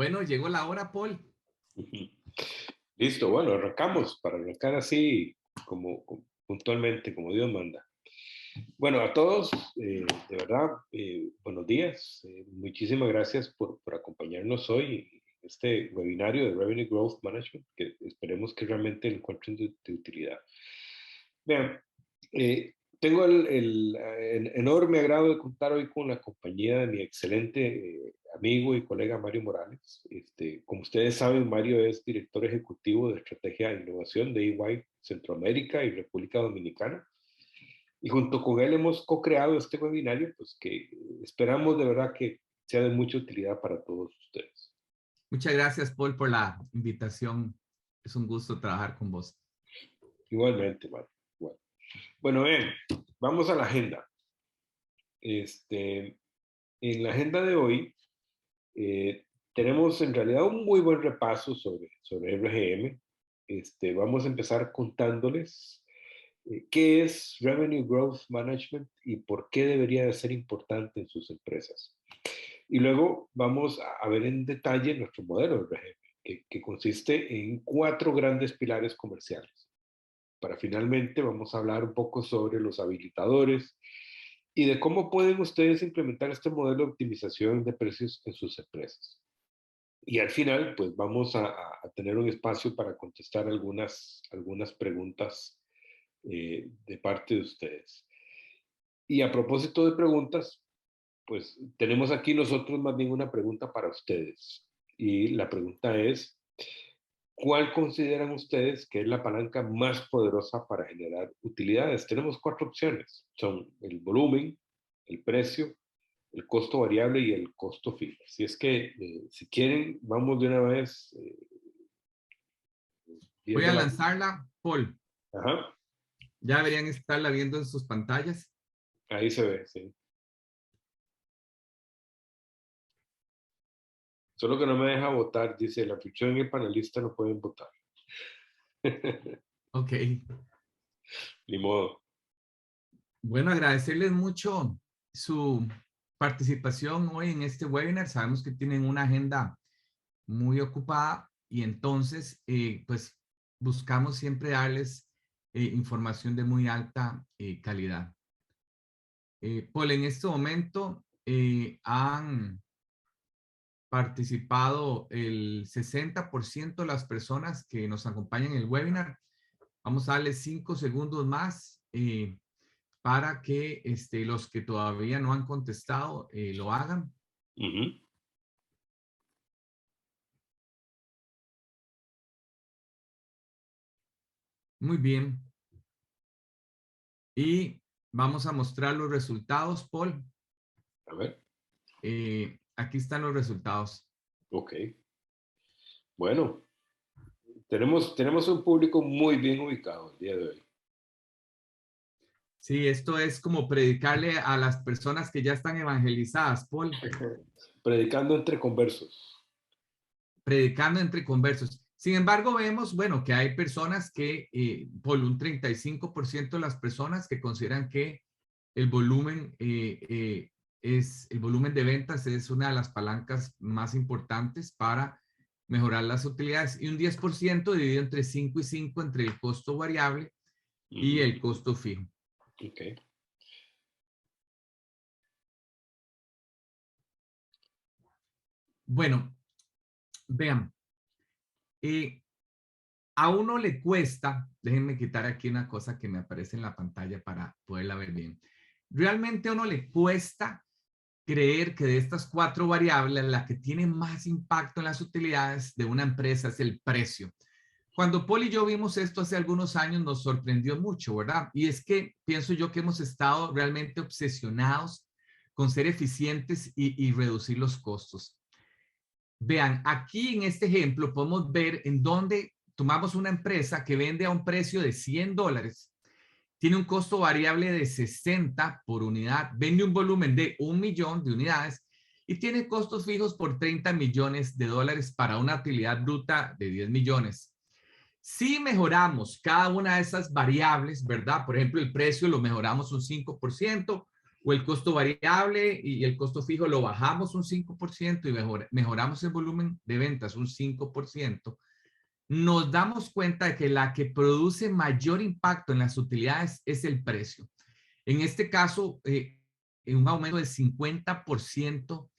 Bueno, llegó la hora, Paul. Ujú. Listo, bueno, arrancamos para arrancar así puntualmente, como Dios manda. Bueno, a todos, de verdad, buenos días. Muchísimas gracias por acompañarnos hoy en este webinario de Revenue Growth Management, que esperemos que realmente encuentren de utilidad. Vean, tengo el enorme agrado de contar hoy con la compañía de mi excelente amigo y colega Mario Morales. Como ustedes saben, Mario es director ejecutivo de estrategia e innovación de EY Centroamérica y República Dominicana. Y junto con él hemos co-creado este webinario, pues que esperamos de verdad que sea de mucha utilidad para todos ustedes. Muchas gracias, Paul, por la invitación. Es un gusto trabajar con vos. Igualmente, Mario. Bueno, ven, vamos a la agenda. En la agenda de hoy tenemos en realidad un muy buen repaso sobre RGM. Vamos a empezar contándoles qué es Revenue Growth Management y por qué debería de ser importante en sus empresas. Y luego vamos a ver en detalle nuestro modelo de RGM, que consiste en 4 grandes pilares comerciales. Para finalmente vamos a hablar un poco sobre los habilitadores y de cómo pueden ustedes implementar este modelo de optimización de precios en sus empresas. Y al final, pues vamos a tener un espacio para contestar algunas preguntas de parte de ustedes. Y a propósito de preguntas, pues tenemos aquí nosotros más bien una pregunta para ustedes. Y la pregunta es, ¿cuál consideran ustedes que es la palanca más poderosa para generar utilidades? Tenemos 4 opciones. Son el volumen, el precio, el costo variable y el costo fijo. Así es que, si quieren, vamos de una vez. Voy a lanzarla, Paul. Ajá. Ya deberían estarla viendo en sus pantallas. Ahí se ve, sí. Solo que no me deja votar. Dice, la ficción y el panelista no pueden votar. Ok. Ni modo. Bueno, agradecerles mucho su participación hoy en este webinar. Sabemos que tienen una agenda muy ocupada y entonces, pues, buscamos siempre darles información de muy alta calidad. Paul, en este momento han participado el 60% de las personas que nos acompañan en el webinar. Vamos a darles 5 segundos más para que los que todavía no han contestado lo hagan. Uh-huh. Muy bien. Y vamos a mostrar los resultados, Paul. A ver. Aquí están los resultados. Ok. Bueno, tenemos un público muy bien ubicado el día de hoy. Sí, esto es como predicarle a las personas que ya están evangelizadas, Paul. Predicando entre conversos. Predicando entre conversos. Sin embargo, vemos, bueno, que hay personas que, por un 35% de las personas que consideran que el volumen el volumen de ventas es una de las palancas más importantes para mejorar las utilidades y un 10% dividido entre 5 y 5 entre el costo variable y el costo fijo. Okay. Bueno, vean, a uno le cuesta, déjenme quitar aquí una cosa que me aparece en la pantalla para poderla ver bien. Realmente a uno le cuesta creer que de estas 4 variables, la que tiene más impacto en las utilidades de una empresa es el precio. Cuando Paul y yo vimos esto hace algunos años, nos sorprendió mucho, ¿verdad? Y es que pienso yo que hemos estado realmente obsesionados con ser eficientes y reducir los costos. Vean, aquí en este ejemplo podemos ver en dónde tomamos una empresa que vende a un precio de $100, tiene un costo variable de 60 por unidad, vende un volumen de 1 millón de unidades y tiene costos fijos por $30 millones para una utilidad bruta de 10 millones. Si mejoramos cada una de esas variables, ¿verdad? Por ejemplo, el precio lo mejoramos un 5% o el costo variable y el costo fijo lo bajamos un 5% y mejoramos el volumen de ventas un 5%, nos damos cuenta de que la que produce mayor impacto en las utilidades es el precio. En este caso, un aumento de 50%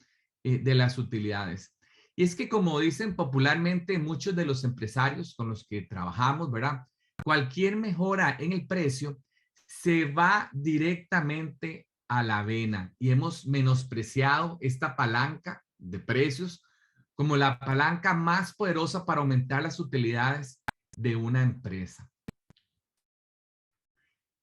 de las utilidades. Y es que, como dicen popularmente muchos de los empresarios con los que trabajamos, ¿verdad? Cualquier mejora en el precio se va directamente a la vena y hemos menospreciado esta palanca de precios como la palanca más poderosa para aumentar las utilidades de una empresa.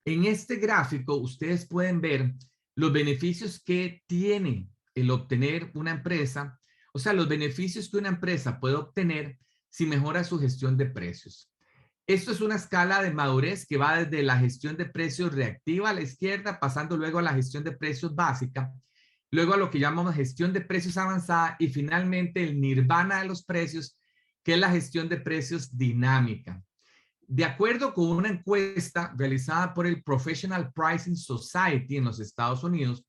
En este gráfico ustedes pueden ver los beneficios que tiene el obtener una empresa, o sea, los beneficios que una empresa puede obtener si mejora su gestión de precios. Esto es una escala de madurez que va desde la gestión de precios reactiva a la izquierda, pasando luego a la gestión de precios básica, luego a lo que llamamos gestión de precios avanzada y finalmente el nirvana de los precios, que es la gestión de precios dinámica. De acuerdo con una encuesta realizada por el Professional Pricing Society en los Estados Unidos,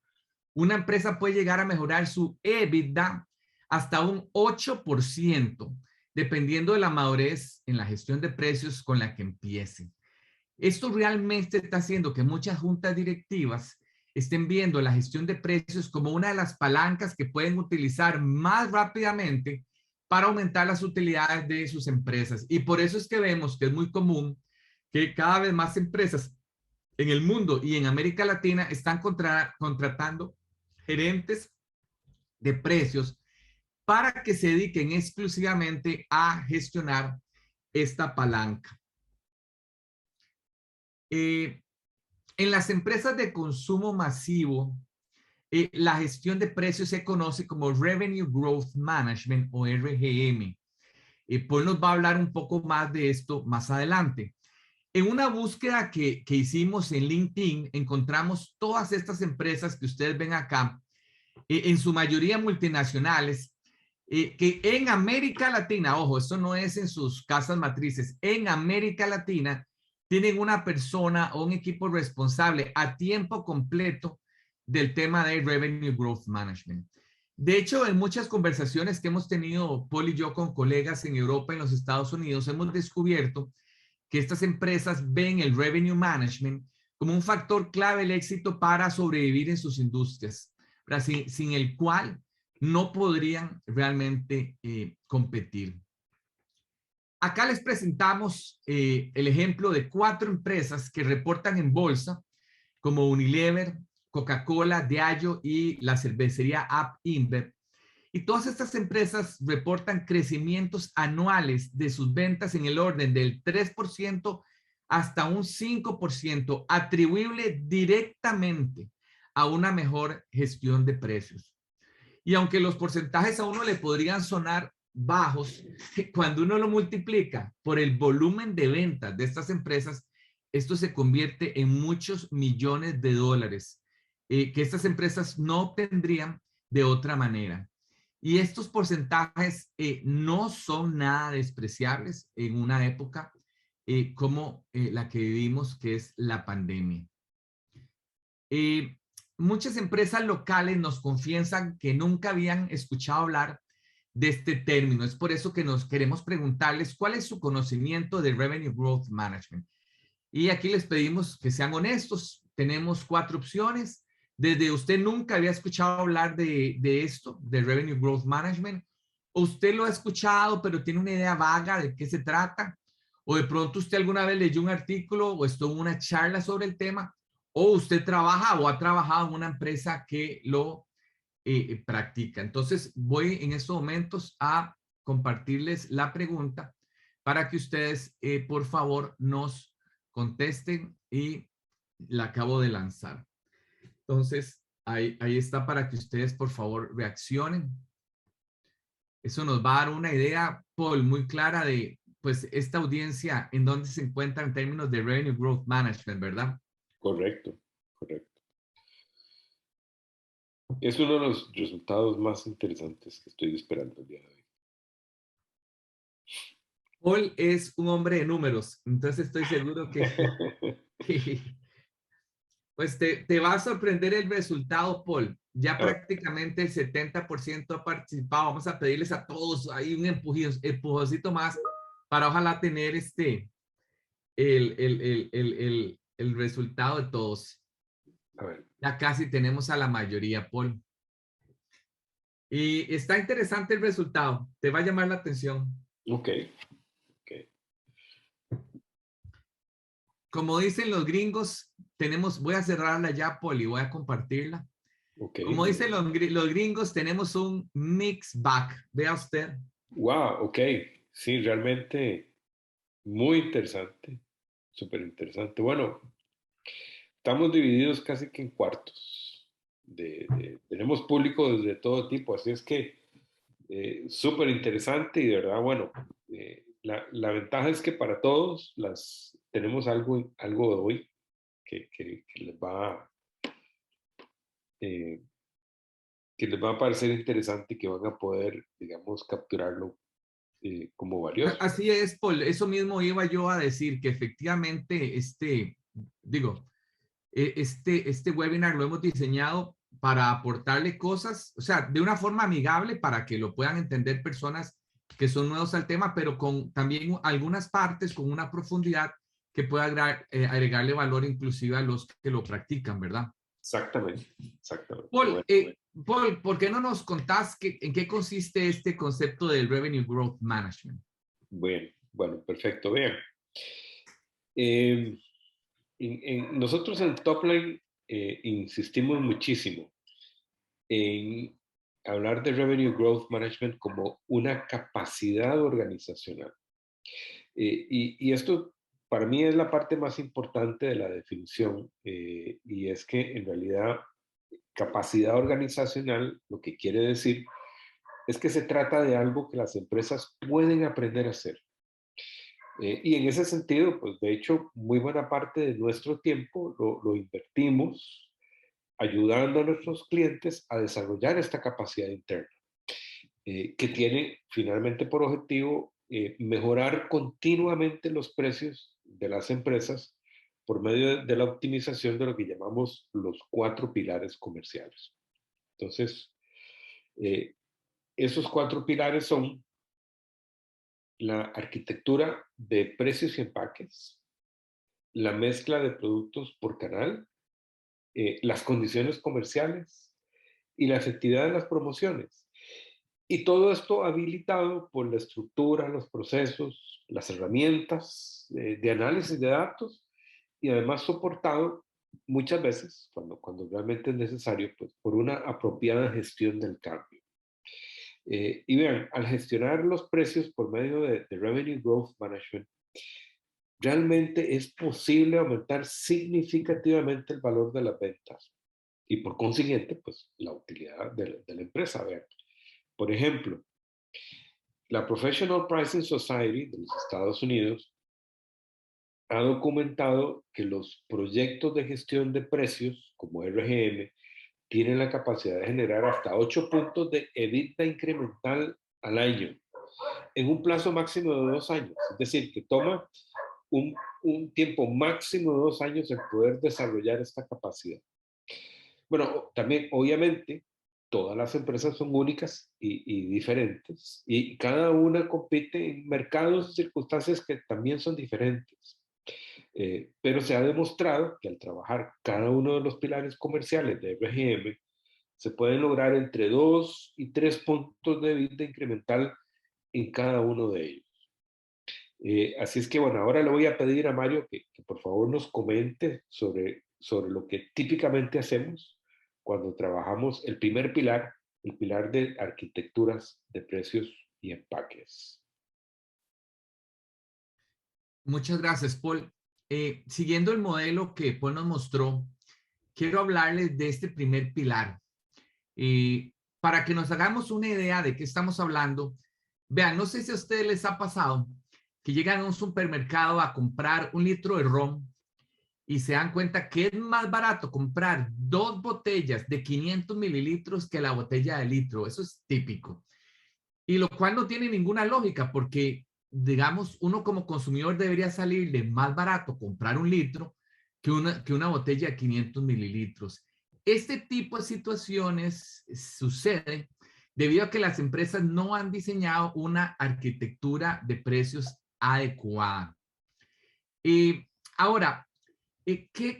una empresa puede llegar a mejorar su EBITDA hasta un 8%, dependiendo de la madurez en la gestión de precios con la que empiece. Esto realmente está haciendo que muchas juntas directivas estén viendo la gestión de precios como una de las palancas que pueden utilizar más rápidamente para aumentar las utilidades de sus empresas. Y por eso es que vemos que es muy común que cada vez más empresas en el mundo y en América Latina están contratando gerentes de precios para que se dediquen exclusivamente a gestionar esta palanca. En las empresas de consumo masivo, la gestión de precios se conoce como Revenue Growth Management o RGM. Paul nos va a hablar un poco más de esto más adelante. En una búsqueda que hicimos en LinkedIn, encontramos todas estas empresas que ustedes ven acá, en su mayoría multinacionales, que en América Latina, ojo, esto no es en sus casas matrices, en América Latina tienen una persona o un equipo responsable a tiempo completo del tema de Revenue Growth Management. De hecho, en muchas conversaciones que hemos tenido Paul y yo con colegas en Europa y en los Estados Unidos, hemos descubierto que estas empresas ven el Revenue Management como un factor clave del éxito para sobrevivir en sus industrias, sin el cual no podrían realmente competir. Acá les presentamos el ejemplo de 4 empresas que reportan en bolsa, como Unilever, Coca-Cola, Diageo y la cervecería AB InBev. Y todas estas empresas reportan crecimientos anuales de sus ventas en el orden del 3% hasta un 5%, atribuible directamente a una mejor gestión de precios. Y aunque los porcentajes a uno le podrían sonar bajos, cuando uno lo multiplica por el volumen de ventas de estas empresas, esto se convierte en muchos millones de dólares que estas empresas no obtendrían de otra manera. Y estos porcentajes no son nada despreciables en una época como la que vivimos, que es la pandemia. Muchas empresas locales nos confiesan que nunca habían escuchado hablar de este término. Es por eso que nos queremos preguntarles cuál es su conocimiento de Revenue Growth Management. Y aquí les pedimos que sean honestos. Tenemos 4 opciones. Desde usted nunca había escuchado hablar de esto, de Revenue Growth Management. O usted lo ha escuchado, pero tiene una idea vaga de qué se trata. O de pronto usted alguna vez leyó un artículo o estuvo en una charla sobre el tema. O usted trabaja o ha trabajado en una empresa que lo practica. Entonces voy en estos momentos a compartirles la pregunta para que ustedes, por favor, nos contesten y la acabo de lanzar. Entonces, ahí está para que ustedes, por favor, reaccionen. Eso nos va a dar una idea, Paul, muy clara de, pues, esta audiencia en dónde se encuentra en términos de Revenue Growth Management, ¿verdad? Correcto, correcto. Es uno de los resultados más interesantes que estoy esperando el día de hoy. Paul es un hombre de números, entonces estoy seguro que Pues te va a sorprender el resultado, Paul. Ya A ver, prácticamente el 70% ha participado. Vamos a pedirles a todos ahí un empujoncito más para ojalá tener el resultado de todos. a ver. Ya casi tenemos a la mayoría, Paul. Y está interesante el resultado. Te va a llamar la atención. Ok, ok, Como dicen los gringos, voy a cerrarla ya, Paul, y voy a compartirla. ok. Como dicen los gringos, tenemos un mix bag. Vea usted. Wow, ok. Sí, realmente muy interesante. Súper interesante. Bueno, estamos divididos casi que en cuartos. Tenemos público de todo tipo, así es que súper interesante y de verdad, bueno, la ventaja es que para todos tenemos algo de hoy eh, que les va a parecer interesante y que van a poder, digamos, capturarlo como valioso. Así es, Paul. Eso mismo iba yo a decir, que efectivamente este webinar lo hemos diseñado para aportarle cosas, o sea, de una forma amigable para que lo puedan entender personas que son nuevos al tema, pero con también algunas partes con una profundidad que pueda agregarle valor inclusive a los que lo practican, ¿verdad? Exactamente, exactamente. Paul, Bueno, Paul, ¿por qué no nos contás en qué consiste este concepto del Revenue Growth Management? bueno, bueno, perfecto. Vean, eh, nosotros en Topline insistimos muchísimo en hablar de Revenue Growth Management como una capacidad organizacional. Y esto para mí es la parte más importante de la definición, y es que en realidad capacidad organizacional lo que quiere decir es que se trata de algo que las empresas pueden aprender a hacer. Y en ese sentido, pues de hecho, muy buena parte de nuestro tiempo lo invertimos ayudando a nuestros clientes a desarrollar esta capacidad interna, que tiene finalmente por objetivo mejorar continuamente los precios de las empresas por medio de la optimización de lo que llamamos los 4 pilares comerciales. Entonces, eh, esos 4 pilares son la arquitectura de precios y empaques, la mezcla de productos por canal, las condiciones comerciales y la efectividad de las promociones. Y todo esto habilitado por la estructura, los procesos, las herramientas de análisis de datos y además soportado muchas veces, cuando realmente es necesario, pues por una apropiada gestión del cambio. Y vean, al gestionar los precios por medio de Revenue Growth Management, realmente es posible aumentar significativamente el valor de las ventas y por consiguiente, pues la utilidad de la empresa. Vean, por ejemplo, la Professional Pricing Society de los Estados Unidos ha documentado que los proyectos de gestión de precios, como RGM, tienen la capacidad de generar hasta 8 puntos de EBITDA incremental al año, en un plazo máximo de 2 años. Es decir, que toma un tiempo máximo de 2 años el poder desarrollar esta capacidad. Bueno, también, obviamente, todas las empresas son únicas y diferentes, y cada una compite en mercados y circunstancias que también son diferentes. Pero se ha demostrado que al trabajar cada uno de los pilares comerciales de RGM, se pueden lograr entre 2 y 3 puntos de vida incremental en cada uno de ellos. Así es que, bueno, ahora le voy a pedir a Mario que por favor nos comente sobre lo que típicamente hacemos cuando trabajamos el primer pilar, el pilar de arquitecturas de precios y empaques. Muchas gracias, Paul. Siguiendo el modelo que Paul nos mostró, quiero hablarles de este primer pilar. Para que nos hagamos una idea de qué estamos hablando, vean, no sé si a ustedes les ha pasado que llegan a un supermercado a comprar un litro de ron y se dan cuenta que es más barato comprar 2 botellas de 500 mililitros que la botella de litro. Eso es típico. Y lo cual no tiene ninguna lógica porque, digamos, uno como consumidor debería salirle más barato comprar un litro que una botella de 500 mililitros. Este tipo de situaciones suceden debido a que las empresas no han diseñado una arquitectura de precios adecuada. Ahora,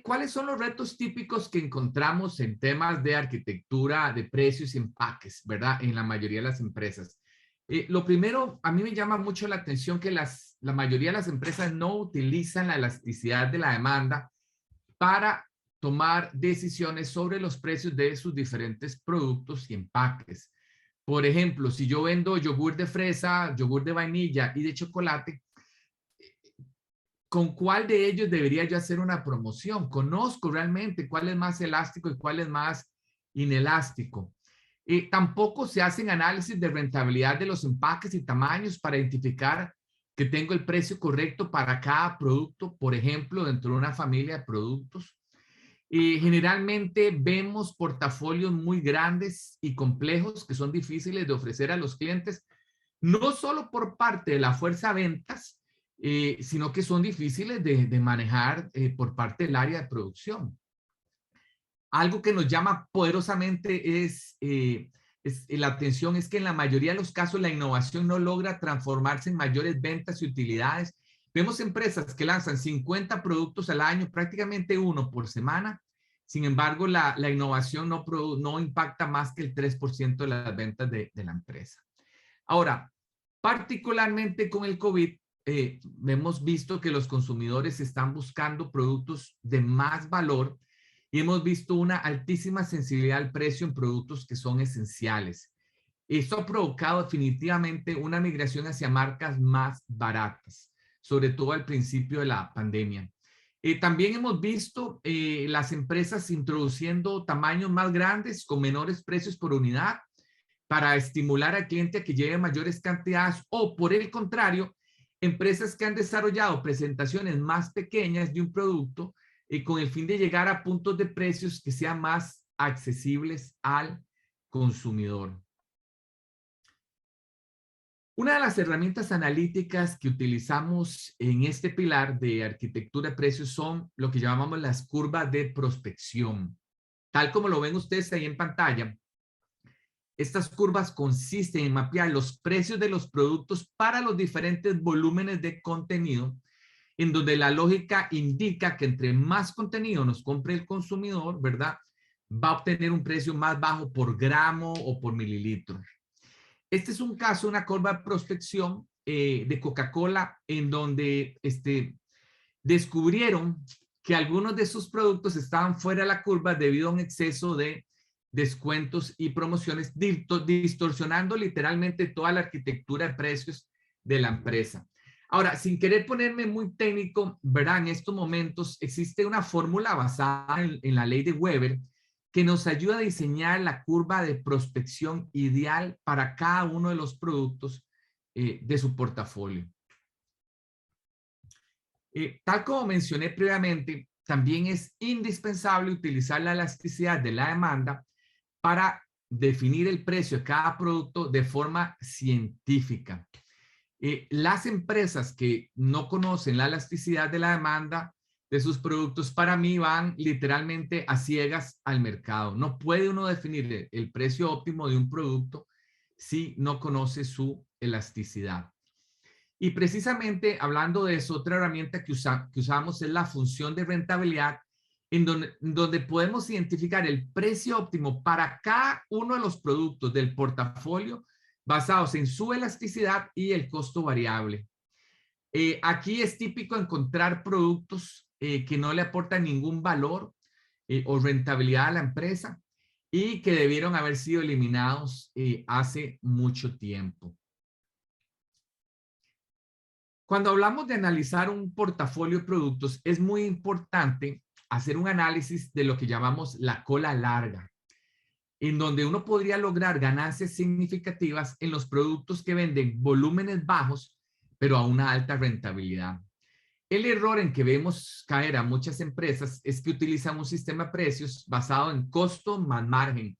¿cuáles son los retos típicos que encontramos en temas de arquitectura de precios y empaques, verdad? En la mayoría de las empresas. Lo primero, a mí me llama mucho la atención que la mayoría de las empresas no utilizan la elasticidad de la demanda para tomar decisiones sobre los precios de sus diferentes productos y empaques. Por ejemplo, si yo vendo yogur de fresa, yogur de vainilla y de chocolate, ¿con cuál de ellos debería yo hacer una promoción? Conozco realmente cuál es más elástico y cuál es más inelástico. Tampoco se hacen análisis de rentabilidad de los empaques y tamaños para identificar que tengo el precio correcto para cada producto, por ejemplo, dentro de una familia de productos. Generalmente vemos portafolios muy grandes y complejos que son difíciles de ofrecer a los clientes, no solo por parte de la fuerza ventas, sino que son difíciles de manejar por parte del área de producción. Algo que nos llama poderosamente es la atención, es que en la mayoría de los casos la innovación no logra transformarse en mayores ventas y utilidades. Vemos empresas que lanzan 50 productos al año, prácticamente uno por semana. Sin embargo, la innovación no impacta más que el 3% de las ventas de la empresa. Ahora, particularmente con el COVID, hemos visto que los consumidores están buscando productos de más valor y hemos visto una altísima sensibilidad al precio en productos que son esenciales. Esto ha provocado definitivamente una migración hacia marcas más baratas, sobre todo al principio de la pandemia. También hemos visto las empresas introduciendo tamaños más grandes con menores precios por unidad para estimular al cliente a que lleve mayores cantidades, o por el contrario, empresas que han desarrollado presentaciones más pequeñas de un producto con el fin de llegar a puntos de precios que sean más accesibles al consumidor. Una de las herramientas analíticas que utilizamos en este pilar de arquitectura de precios son lo que llamamos las curvas de prospección. Tal como lo ven ustedes ahí en pantalla, estas curvas consisten en mapear los precios de los productos para los diferentes volúmenes de contenido, en donde la lógica indica que entre más contenido nos compre el consumidor, ¿verdad?, va a obtener un precio más bajo por gramo o por mililitro. Este es un caso, una curva de prospección de Coca-Cola, en donde descubrieron que algunos de sus productos estaban fuera de la curva debido a un exceso de descuentos y promociones, distorsionando literalmente toda la arquitectura de precios de la empresa. Ahora, sin querer ponerme muy técnico, ¿verdad? En estos momentos existe una fórmula basada en la ley de Weber que nos ayuda a diseñar la curva de prospección ideal para cada uno de los productos de su portafolio. Tal como mencioné previamente, también es indispensable utilizar la elasticidad de la demanda para definir el precio de cada producto de forma científica. Las empresas que no conocen la elasticidad de la demanda de sus productos, para mí van literalmente a ciegas al mercado. No puede uno definir el precio óptimo de un producto si no conoce su elasticidad. Y precisamente hablando de eso, otra herramienta que usamos es la función de rentabilidad, en donde podemos identificar el precio óptimo para cada uno de los productos del portafolio basados en su elasticidad y el costo variable. Aquí es típico encontrar productos que no le aportan ningún valor o rentabilidad a la empresa y que debieron haber sido eliminados hace mucho tiempo. Cuando hablamos de analizar un portafolio de productos, es muy importante hacer un análisis de lo que llamamos la cola larga, en donde uno podría lograr ganancias significativas en los productos que venden volúmenes bajos, pero a una alta rentabilidad. El error en que vemos caer a muchas empresas es que utilizan un sistema de precios basado en costo más margen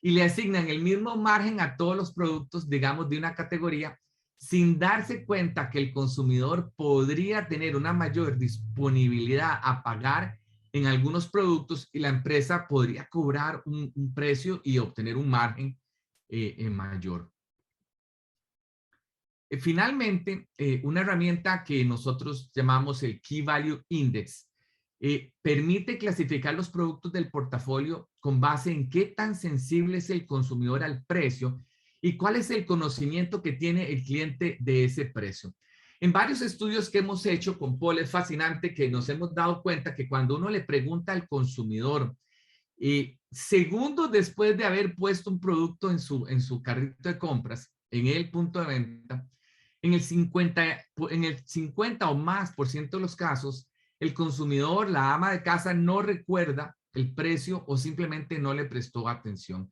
y le asignan el mismo margen a todos los productos, digamos, de una categoría, sin darse cuenta que el consumidor podría tener una mayor disponibilidad a pagar en algunos productos y la empresa podría cobrar un precio y obtener un margen mayor. Finalmente, una herramienta que nosotros llamamos el Key Value Index permite clasificar los productos del portafolio con base en qué tan sensible es el consumidor al precio y cuál es el conocimiento que tiene el cliente de ese precio. En varios estudios que hemos hecho con Paul es fascinante que nos hemos dado cuenta que cuando uno le pregunta al consumidor segundos después de haber puesto un producto en su carrito de compras, en el punto de venta, en el 50 o más por ciento de los casos, el consumidor, la ama de casa, no recuerda el precio o simplemente no le prestó atención.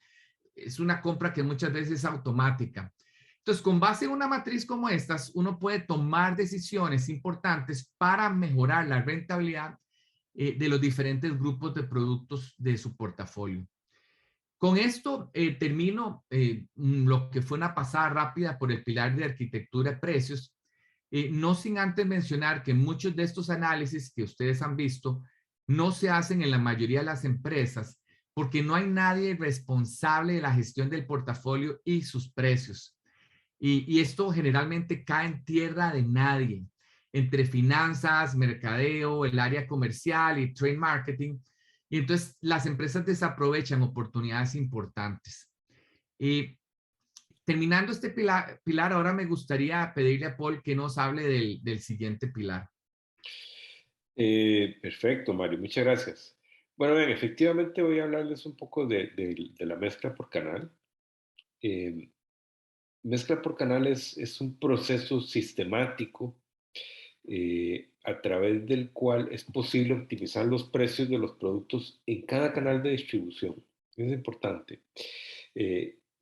Es una compra que muchas veces es automática. Entonces, con base en una matriz como estas, uno puede tomar decisiones importantes para mejorar la rentabilidad de los diferentes grupos de productos de su portafolio. Con esto termino lo que fue una pasada rápida por el pilar de arquitectura de precios, no sin antes mencionar que muchos de estos análisis que ustedes han visto no se hacen en la mayoría de las empresas porque no hay nadie responsable de la gestión del portafolio y sus precios. Y esto generalmente cae en tierra de nadie, entre finanzas, mercadeo, el área comercial y trade marketing. Y entonces las empresas desaprovechan oportunidades importantes. Y terminando este pilar, ahora me gustaría pedirle a Paul que nos hable del siguiente pilar. Perfecto, Mario, muchas gracias. Bueno, bien, efectivamente voy a hablarles un poco de la mezcla por canal. Eh, Mezcla por canal es un proceso sistemático a través del cual es posible optimizar los precios de los productos en cada canal de distribución. Es importante.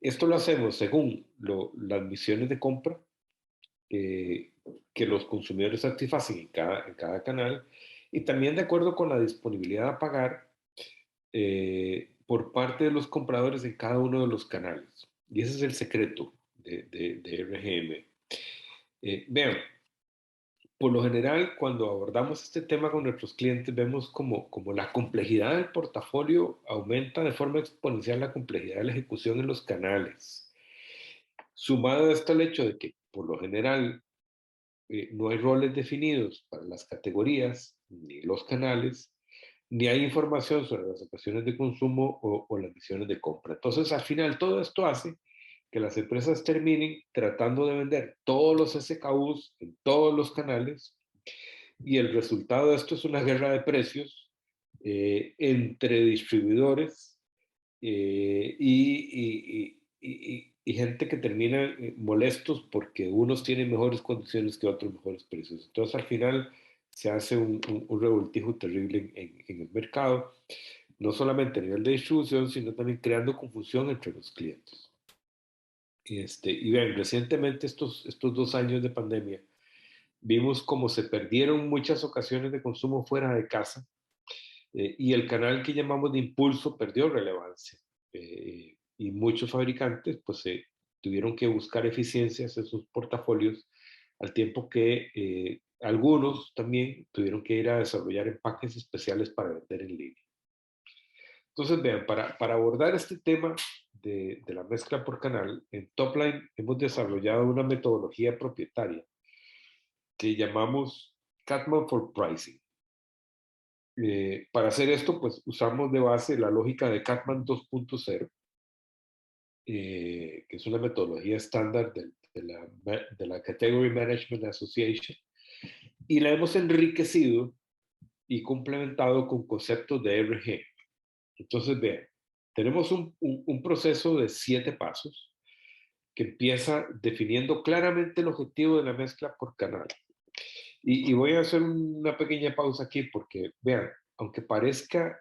Esto lo hacemos según las misiones de compra eh, que los consumidores satisfacen en cada canal y también de acuerdo con la disponibilidad a pagar por parte de los compradores en cada uno de los canales. Y ese es el secreto de RGM. Vean, por lo general, cuando abordamos este tema con nuestros clientes, vemos como la complejidad del portafolio aumenta de forma exponencial la complejidad de la ejecución en los canales. Sumado a esto el hecho de que, por lo general, no hay roles definidos para las categorías ni los canales, ni hay información sobre las ocasiones de consumo o las misiones de compra. Entonces, al final, todo esto hace que las empresas terminen tratando de vender todos los SKUs en todos los canales y el resultado de esto es una guerra de precios entre distribuidores y gente que termina molestos porque unos tienen mejores condiciones que otros mejores precios. Entonces al final se hace un revoltijo terrible en el mercado, no solamente a nivel de distribución, sino también creando confusión entre los clientes. Y vean, recientemente estos 2 años de pandemia, vimos cómo se perdieron muchas ocasiones de consumo fuera de casa y el canal que llamamos de impulso perdió relevancia. Y muchos fabricantes pues tuvieron que buscar eficiencias en sus portafolios al tiempo que algunos también tuvieron que ir a desarrollar empaques especiales para vender en línea. Entonces, vean, para abordar este tema de la mezcla por canal, en Topline hemos desarrollado una metodología propietaria que llamamos Catman for Pricing. Para hacer esto, pues usamos de base la lógica de Catman 2.0, que es una metodología estándar de la Category Management Association, y la hemos enriquecido y complementado con conceptos de RG. Entonces, vean, tenemos un proceso de 7 pasos que empieza definiendo claramente el objetivo de la mezcla por canal. Y voy a hacer una pequeña pausa aquí porque, vean, aunque parezca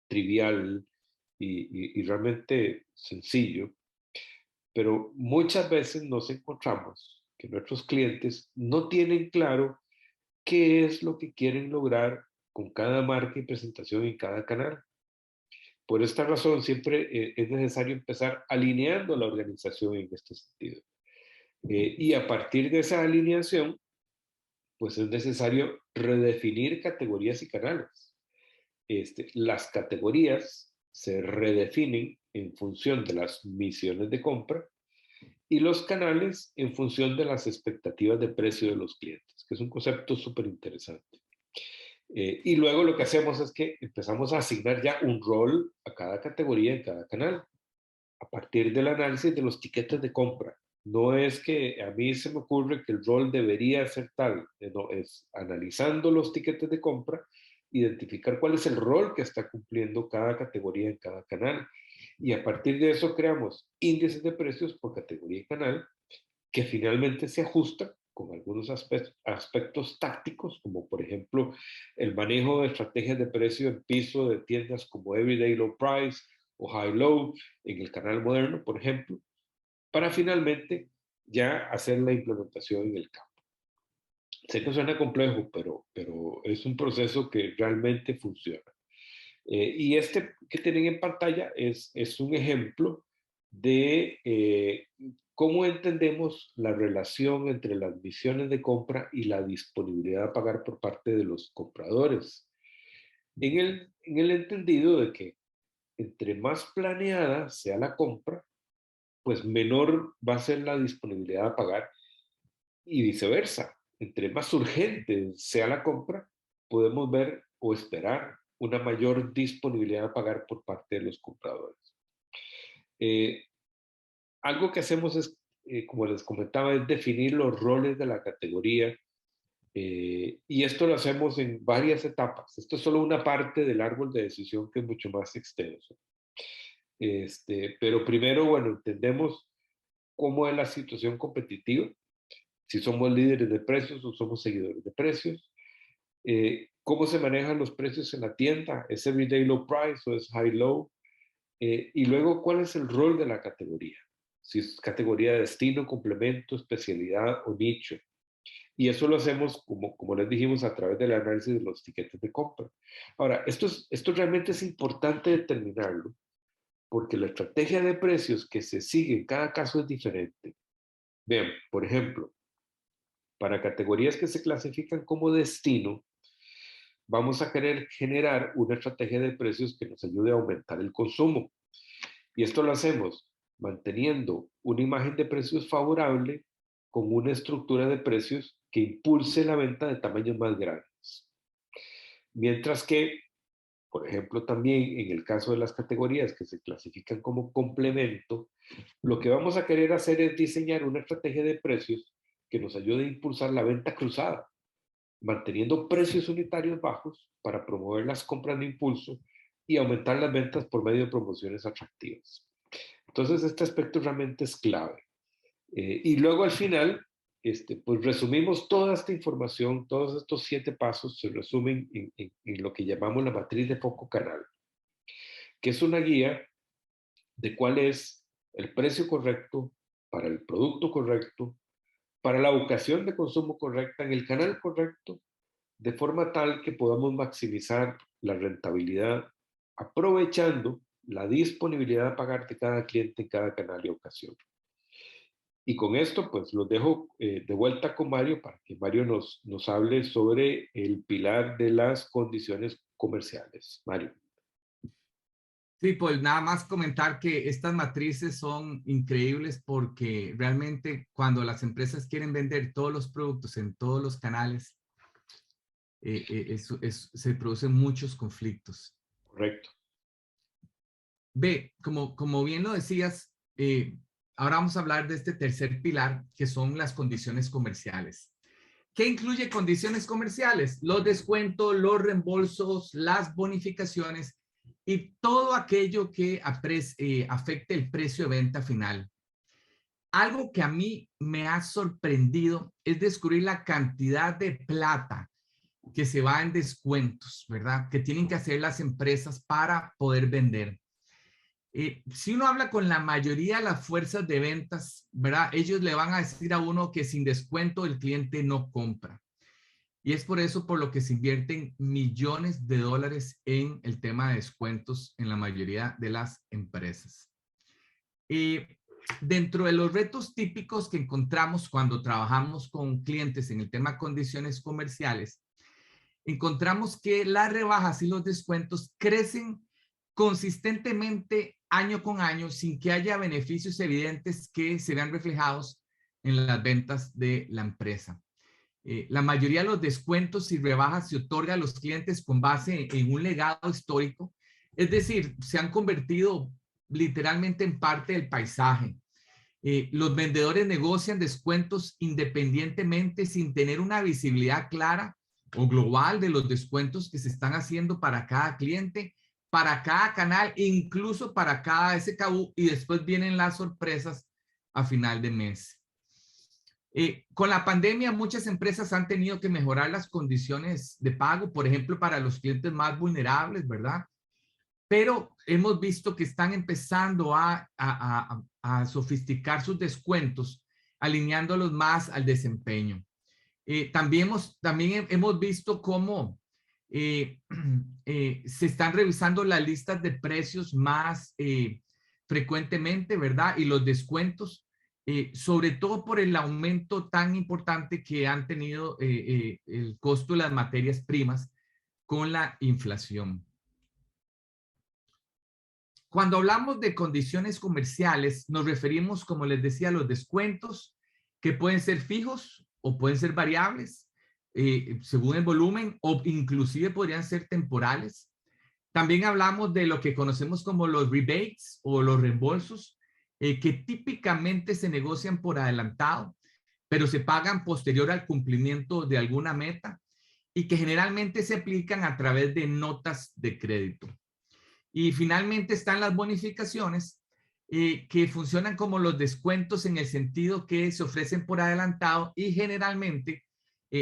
trivial y realmente sencillo, pero muchas veces nos encontramos que nuestros clientes no tienen claro qué es lo que quieren lograr con cada marca y presentación en cada canal. Por esta razón, siempre es necesario empezar alineando la organización en este sentido. Y a partir de esa alineación, pues es necesario redefinir categorías y canales. las categorías se redefinen en función de las misiones de compra y los canales en función de las expectativas de precio de los clientes, que es un concepto súper interesante. Y luego lo que hacemos es que empezamos a asignar ya un rol a cada categoría en cada canal, a partir del análisis de los tiquetes de compra. No es que a mí se me ocurre que el rol debería ser tal, no, es analizando los tiquetes de compra, identificar cuál es el rol que está cumpliendo cada categoría en cada canal. Y a partir de eso creamos índices de precios por categoría y canal que finalmente se ajustan con algunos aspectos tácticos, como por ejemplo el manejo de estrategias de precio en piso de tiendas como Everyday Low Price o High Low en el canal moderno, por ejemplo, para finalmente ya hacer la implementación en el campo. Sé que suena complejo, pero es un proceso que realmente funciona. Y este que tienen en pantalla es un ejemplo de cómo entendemos la relación entre las misiones de compra y la disponibilidad a pagar por parte de los compradores. En el entendido de que entre más planeada sea la compra, pues menor va a ser la disponibilidad a pagar y viceversa. Entre más urgente sea la compra, podemos ver o esperar una mayor disponibilidad a pagar por parte de los compradores. Eh, Algo que hacemos es, como les comentaba, es definir los roles de la categoría y esto lo hacemos en varias etapas. Esto es solo una parte del árbol de decisión que es mucho más extenso. Pero primero, bueno, entendemos cómo es la situación competitiva, si somos líderes de precios o somos seguidores de precios, cómo se manejan los precios en la tienda, es everyday low price o es high low, y luego cuál es el rol de la categoría, si es categoría de destino, complemento, especialidad o nicho. Y eso lo hacemos, como les dijimos, a través del análisis de los tiquetes de compra. Ahora, esto realmente es importante determinarlo, porque la estrategia de precios que se sigue en cada caso es diferente. Vean, por ejemplo, para categorías que se clasifican como destino, vamos a querer generar una estrategia de precios que nos ayude a aumentar el consumo. Y esto lo hacemos manteniendo una imagen de precios favorable con una estructura de precios que impulse la venta de tamaños más grandes. Mientras que, por ejemplo, también en el caso de las categorías que se clasifican como complemento, lo que vamos a querer hacer es diseñar una estrategia de precios que nos ayude a impulsar la venta cruzada, manteniendo precios unitarios bajos para promover las compras de impulso y aumentar las ventas por medio de promociones atractivas. Entonces, este aspecto realmente es clave. Y luego al final, pues resumimos toda esta información, todos estos 7 pasos se resumen en lo que llamamos la matriz de foco canal, que es una guía de cuál es el precio correcto para el producto correcto, para la ocasión de consumo correcta en el canal correcto, de forma tal que podamos maximizar la rentabilidad aprovechando la disponibilidad a pagar de cada cliente en cada canal y ocasión. Y con esto, pues los dejo de vuelta con Mario para que Mario nos hable sobre el pilar de las condiciones comerciales. Mario. Sí, pues nada más comentar que estas matrices son increíbles porque realmente cuando las empresas quieren vender todos los productos en todos los canales, se producen muchos conflictos. Correcto. Ve, como bien lo decías, ahora vamos a hablar de este tercer pilar, que son las condiciones comerciales. ¿Qué incluye condiciones comerciales? Los descuentos, los reembolsos, las bonificaciones y todo aquello que afecte el precio de venta final. Algo que a mí me ha sorprendido es descubrir la cantidad de plata que se va en descuentos, ¿verdad? Que tienen que hacer las empresas para poder vender. Si uno habla con la mayoría de las fuerzas de ventas, ¿verdad? Ellos le van a decir a uno que sin descuento el cliente no compra. Y es por eso por lo que se invierten millones de dólares en el tema de descuentos en la mayoría de las empresas. Dentro de los retos típicos que encontramos cuando trabajamos con clientes en el tema de condiciones comerciales, encontramos que las rebajas y los descuentos crecen consistentemente año con año sin que haya beneficios evidentes que se vean reflejados en las ventas de la empresa. La mayoría de los descuentos y rebajas se otorga a los clientes con base en un legado histórico, es decir, se han convertido literalmente en parte del paisaje. Los vendedores negocian descuentos independientemente sin tener una visibilidad clara o global de los descuentos que se están haciendo para cada cliente, para cada canal, incluso para cada SKU, y después vienen las sorpresas a final de mes. Con la pandemia, muchas empresas han tenido que mejorar las condiciones de pago, por ejemplo, para los clientes más vulnerables, ¿verdad? Pero hemos visto que están empezando a sofisticar sus descuentos, alineándolos más al desempeño. También hemos visto cómo se están revisando las listas de precios más frecuentemente, ¿verdad? Y los descuentos, sobre todo por el aumento tan importante que han tenido el costo de las materias primas con la inflación. Cuando hablamos de condiciones comerciales, nos referimos, como les decía, a los descuentos que pueden ser fijos o pueden ser variables según el volumen, o inclusive podrían ser temporales. También hablamos de lo que conocemos como los rebates o los reembolsos, que típicamente se negocian por adelantado, pero se pagan posterior al cumplimiento de alguna meta y que generalmente se aplican a través de notas de crédito. Y finalmente están las bonificaciones, que funcionan como los descuentos en el sentido que se ofrecen por adelantado y generalmente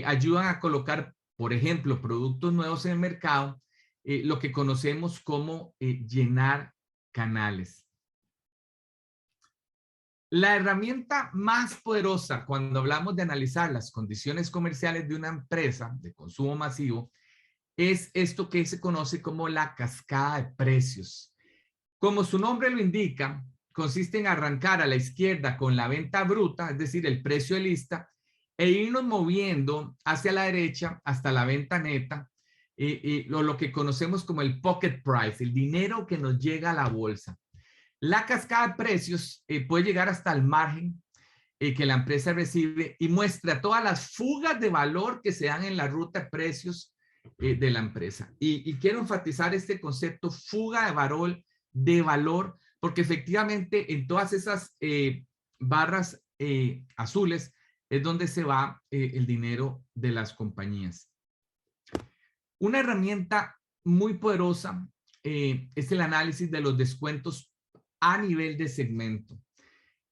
ayudan a colocar, por ejemplo, productos nuevos en el mercado, lo que conocemos como llenar canales. La herramienta más poderosa cuando hablamos de analizar las condiciones comerciales de una empresa de consumo masivo es esto que se conoce como la cascada de precios. Como su nombre lo indica, consiste en arrancar a la izquierda con la venta bruta, es decir, el precio de lista, e irnos moviendo hacia la derecha hasta la venta neta, lo que conocemos como el pocket price, el dinero que nos llega a la bolsa. La cascada de precios puede llegar hasta el margen que la empresa recibe y muestra todas las fugas de valor que se dan en la ruta de precios de la empresa. Y quiero enfatizar este concepto, fuga de valor, porque efectivamente en todas esas barras azules es donde se va el dinero de las compañías. Una herramienta muy poderosa es el análisis de los descuentos a nivel de segmento.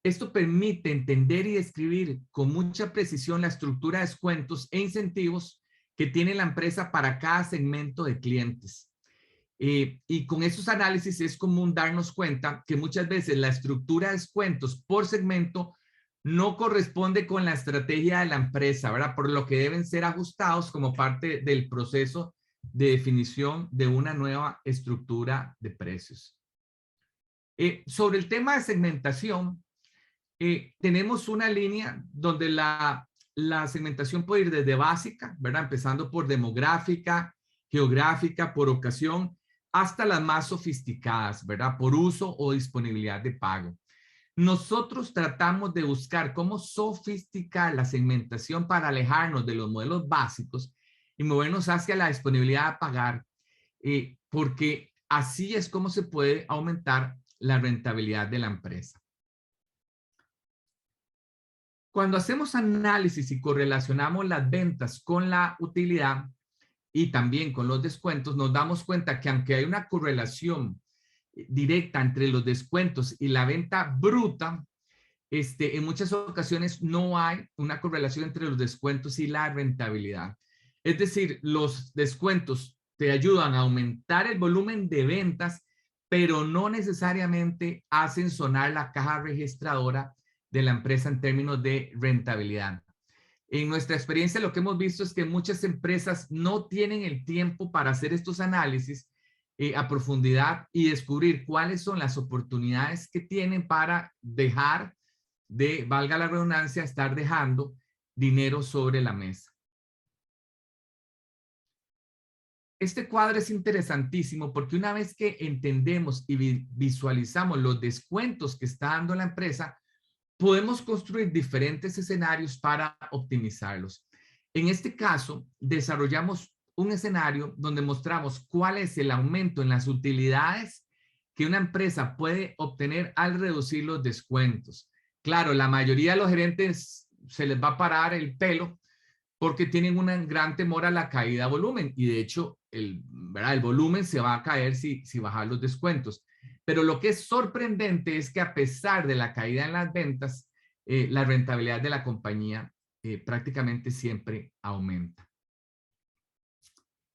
Esto permite entender y describir con mucha precisión la estructura de descuentos e incentivos que tiene la empresa para cada segmento de clientes. Y con esos análisis es común darnos cuenta que muchas veces la estructura de descuentos por segmento no corresponde con la estrategia de la empresa, ¿verdad? Por lo que deben ser ajustados como parte del proceso de definición de una nueva estructura de precios. Sobre el tema de segmentación, tenemos una línea donde la segmentación puede ir desde básica, ¿verdad? Empezando por demográfica, geográfica, por ocasión, hasta las más sofisticadas, ¿verdad? Por uso o disponibilidad de pago. Nosotros tratamos de buscar cómo sofisticar la segmentación para alejarnos de los modelos básicos y movernos hacia la disponibilidad de pagar, porque así es como se puede aumentar la rentabilidad de la empresa. Cuando hacemos análisis y correlacionamos las ventas con la utilidad y también con los descuentos, nos damos cuenta que aunque hay una correlación directa entre los descuentos y la venta bruta, en muchas ocasiones no hay una correlación entre los descuentos y la rentabilidad. Es decir, los descuentos te ayudan a aumentar el volumen de ventas, pero no necesariamente hacen sonar la caja registradora de la empresa en términos de rentabilidad. En nuestra experiencia, lo que hemos visto es que muchas empresas no tienen el tiempo para hacer estos análisis a profundidad y descubrir cuáles son las oportunidades que tienen para dejar de, valga la redundancia, estar dejando dinero sobre la mesa. Este cuadro es interesantísimo porque una vez que entendemos y visualizamos los descuentos que está dando la empresa, podemos construir diferentes escenarios para optimizarlos. En este caso, desarrollamos un escenario donde mostramos cuál es el aumento en las utilidades que una empresa puede obtener al reducir los descuentos. Claro, la mayoría de los gerentes se les va a parar el pelo porque tienen un gran temor a la caída de volumen y de hecho el volumen se va a caer si bajan los descuentos. Pero lo que es sorprendente es que a pesar de la caída en las ventas, la rentabilidad de la compañía prácticamente siempre aumenta.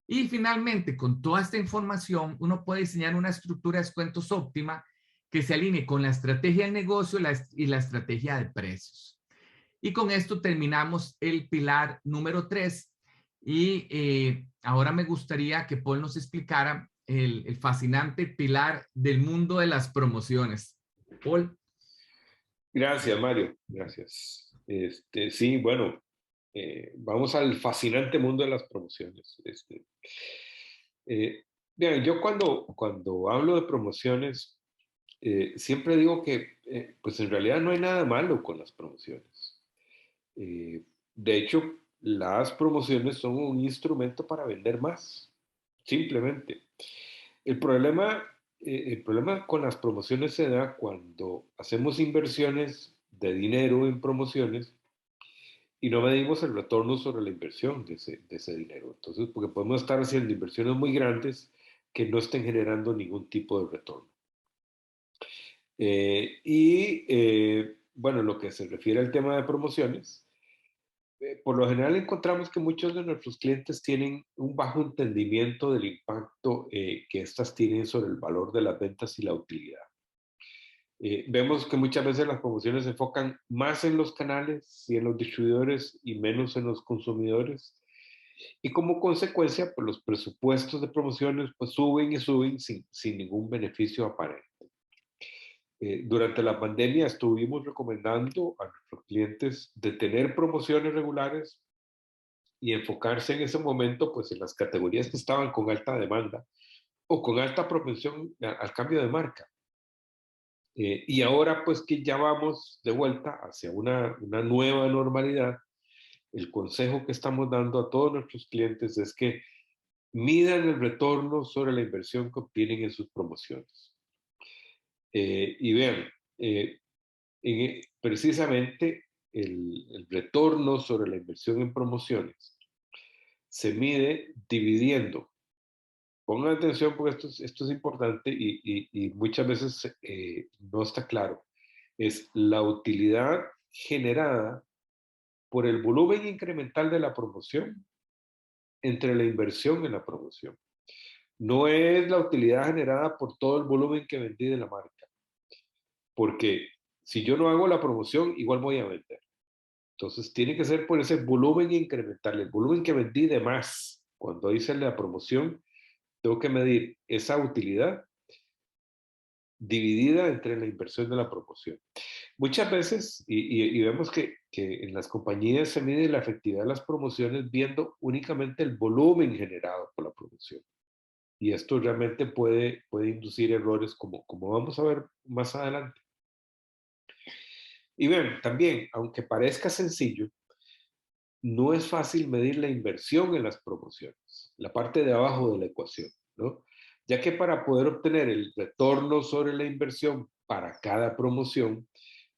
Y finalmente, con toda esta información, uno puede diseñar una estructura de descuentos óptima que se alinee con la estrategia del negocio y la estrategia de precios. Y con esto terminamos el pilar número 3. Y ahora me gustaría que Paul nos explicara el fascinante pilar del mundo de las promociones. Paul. Gracias, Mario. Gracias. Sí, bueno, vamos al fascinante mundo de las promociones. Bien, yo cuando hablo de promociones, siempre digo que, pues en realidad no hay nada malo con las promociones. De hecho, las promociones son un instrumento para vender más, simplemente. El problema, el problema con las promociones se da cuando hacemos inversiones de dinero en promociones y no medimos el retorno sobre la inversión de ese dinero. Entonces, porque podemos estar haciendo inversiones muy grandes que no estén generando ningún tipo de retorno. Bueno, lo que se refiere al tema de promociones, por lo general encontramos que muchos de nuestros clientes tienen un bajo entendimiento del impacto que éstas tienen sobre el valor de las ventas y la utilidad. Vemos que muchas veces las promociones se enfocan más en los canales y en los distribuidores y menos en los consumidores. Y como consecuencia, pues los presupuestos de promociones pues suben y suben sin ningún beneficio aparente. Durante la pandemia estuvimos recomendando a nuestros clientes de tener promociones regulares y enfocarse en ese momento pues en las categorías que estaban con alta demanda o con alta propensión al cambio de marca. Y ahora pues que ya vamos de vuelta hacia una nueva normalidad, el consejo que estamos dando a todos nuestros clientes es que midan el retorno sobre la inversión que obtienen en sus promociones. Y vean, precisamente el retorno sobre la inversión en promociones se mide dividiendo. Pongan atención porque esto es importante y muchas veces no está claro. Es la utilidad generada por el volumen incremental de la promoción entre la inversión en la promoción. No es la utilidad generada por todo el volumen que vendí de la marca. Porque si yo no hago la promoción, igual voy a vender. Entonces tiene que ser por ese volumen incremental, el volumen que vendí de más. Cuando hice la promoción, tengo que medir esa utilidad dividida entre la inversión de la promoción. Muchas veces, y vemos que en las compañías se mide la efectividad de las promociones viendo únicamente el volumen generado por la promoción. Y esto realmente puede inducir errores como vamos a ver más adelante. Y bien, también, aunque parezca sencillo, no es fácil medir la inversión en las promociones, la parte de abajo de la ecuación, ¿no? Ya que para poder obtener el retorno sobre la inversión para cada promoción,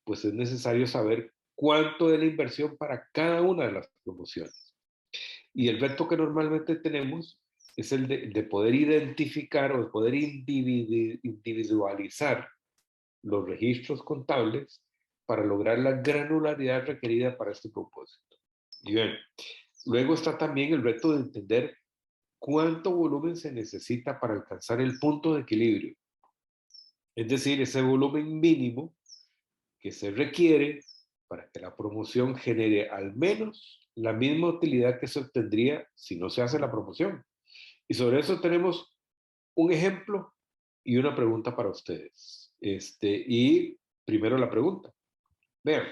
pues es necesario saber cuánto de la inversión para cada una de las promociones. Y el reto que normalmente tenemos es el de poder identificar o de poder individualizar los registros contables para lograr la granularidad requerida para este propósito. Y bien, luego está también el reto de entender cuánto volumen se necesita para alcanzar el punto de equilibrio. Es decir, ese volumen mínimo que se requiere para que la promoción genere al menos la misma utilidad que se obtendría si no se hace la promoción. Y sobre eso tenemos un ejemplo y una pregunta para ustedes. Y primero la pregunta. Vean,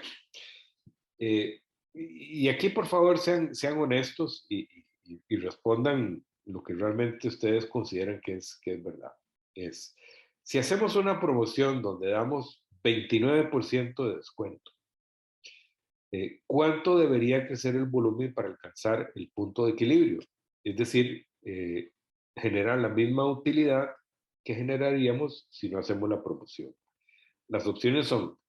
y aquí por favor sean honestos y respondan lo que realmente ustedes consideran que es verdad. Es, si hacemos una promoción donde damos 29% de descuento, ¿cuánto debería crecer el volumen para alcanzar el punto de equilibrio? Es decir, generar la misma utilidad que generaríamos si no hacemos la promoción. Las opciones son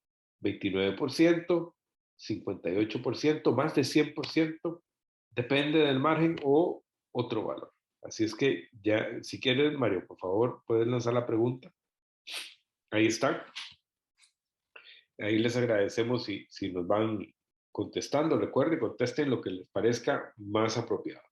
29%, 58%, más de 100%, depende del margen o otro valor. Así es que ya, si quieres, Mario, por favor, puedes lanzar la pregunta. Ahí está. Ahí les agradecemos si nos van contestando. Recuerden, contesten lo que les parezca más apropiado.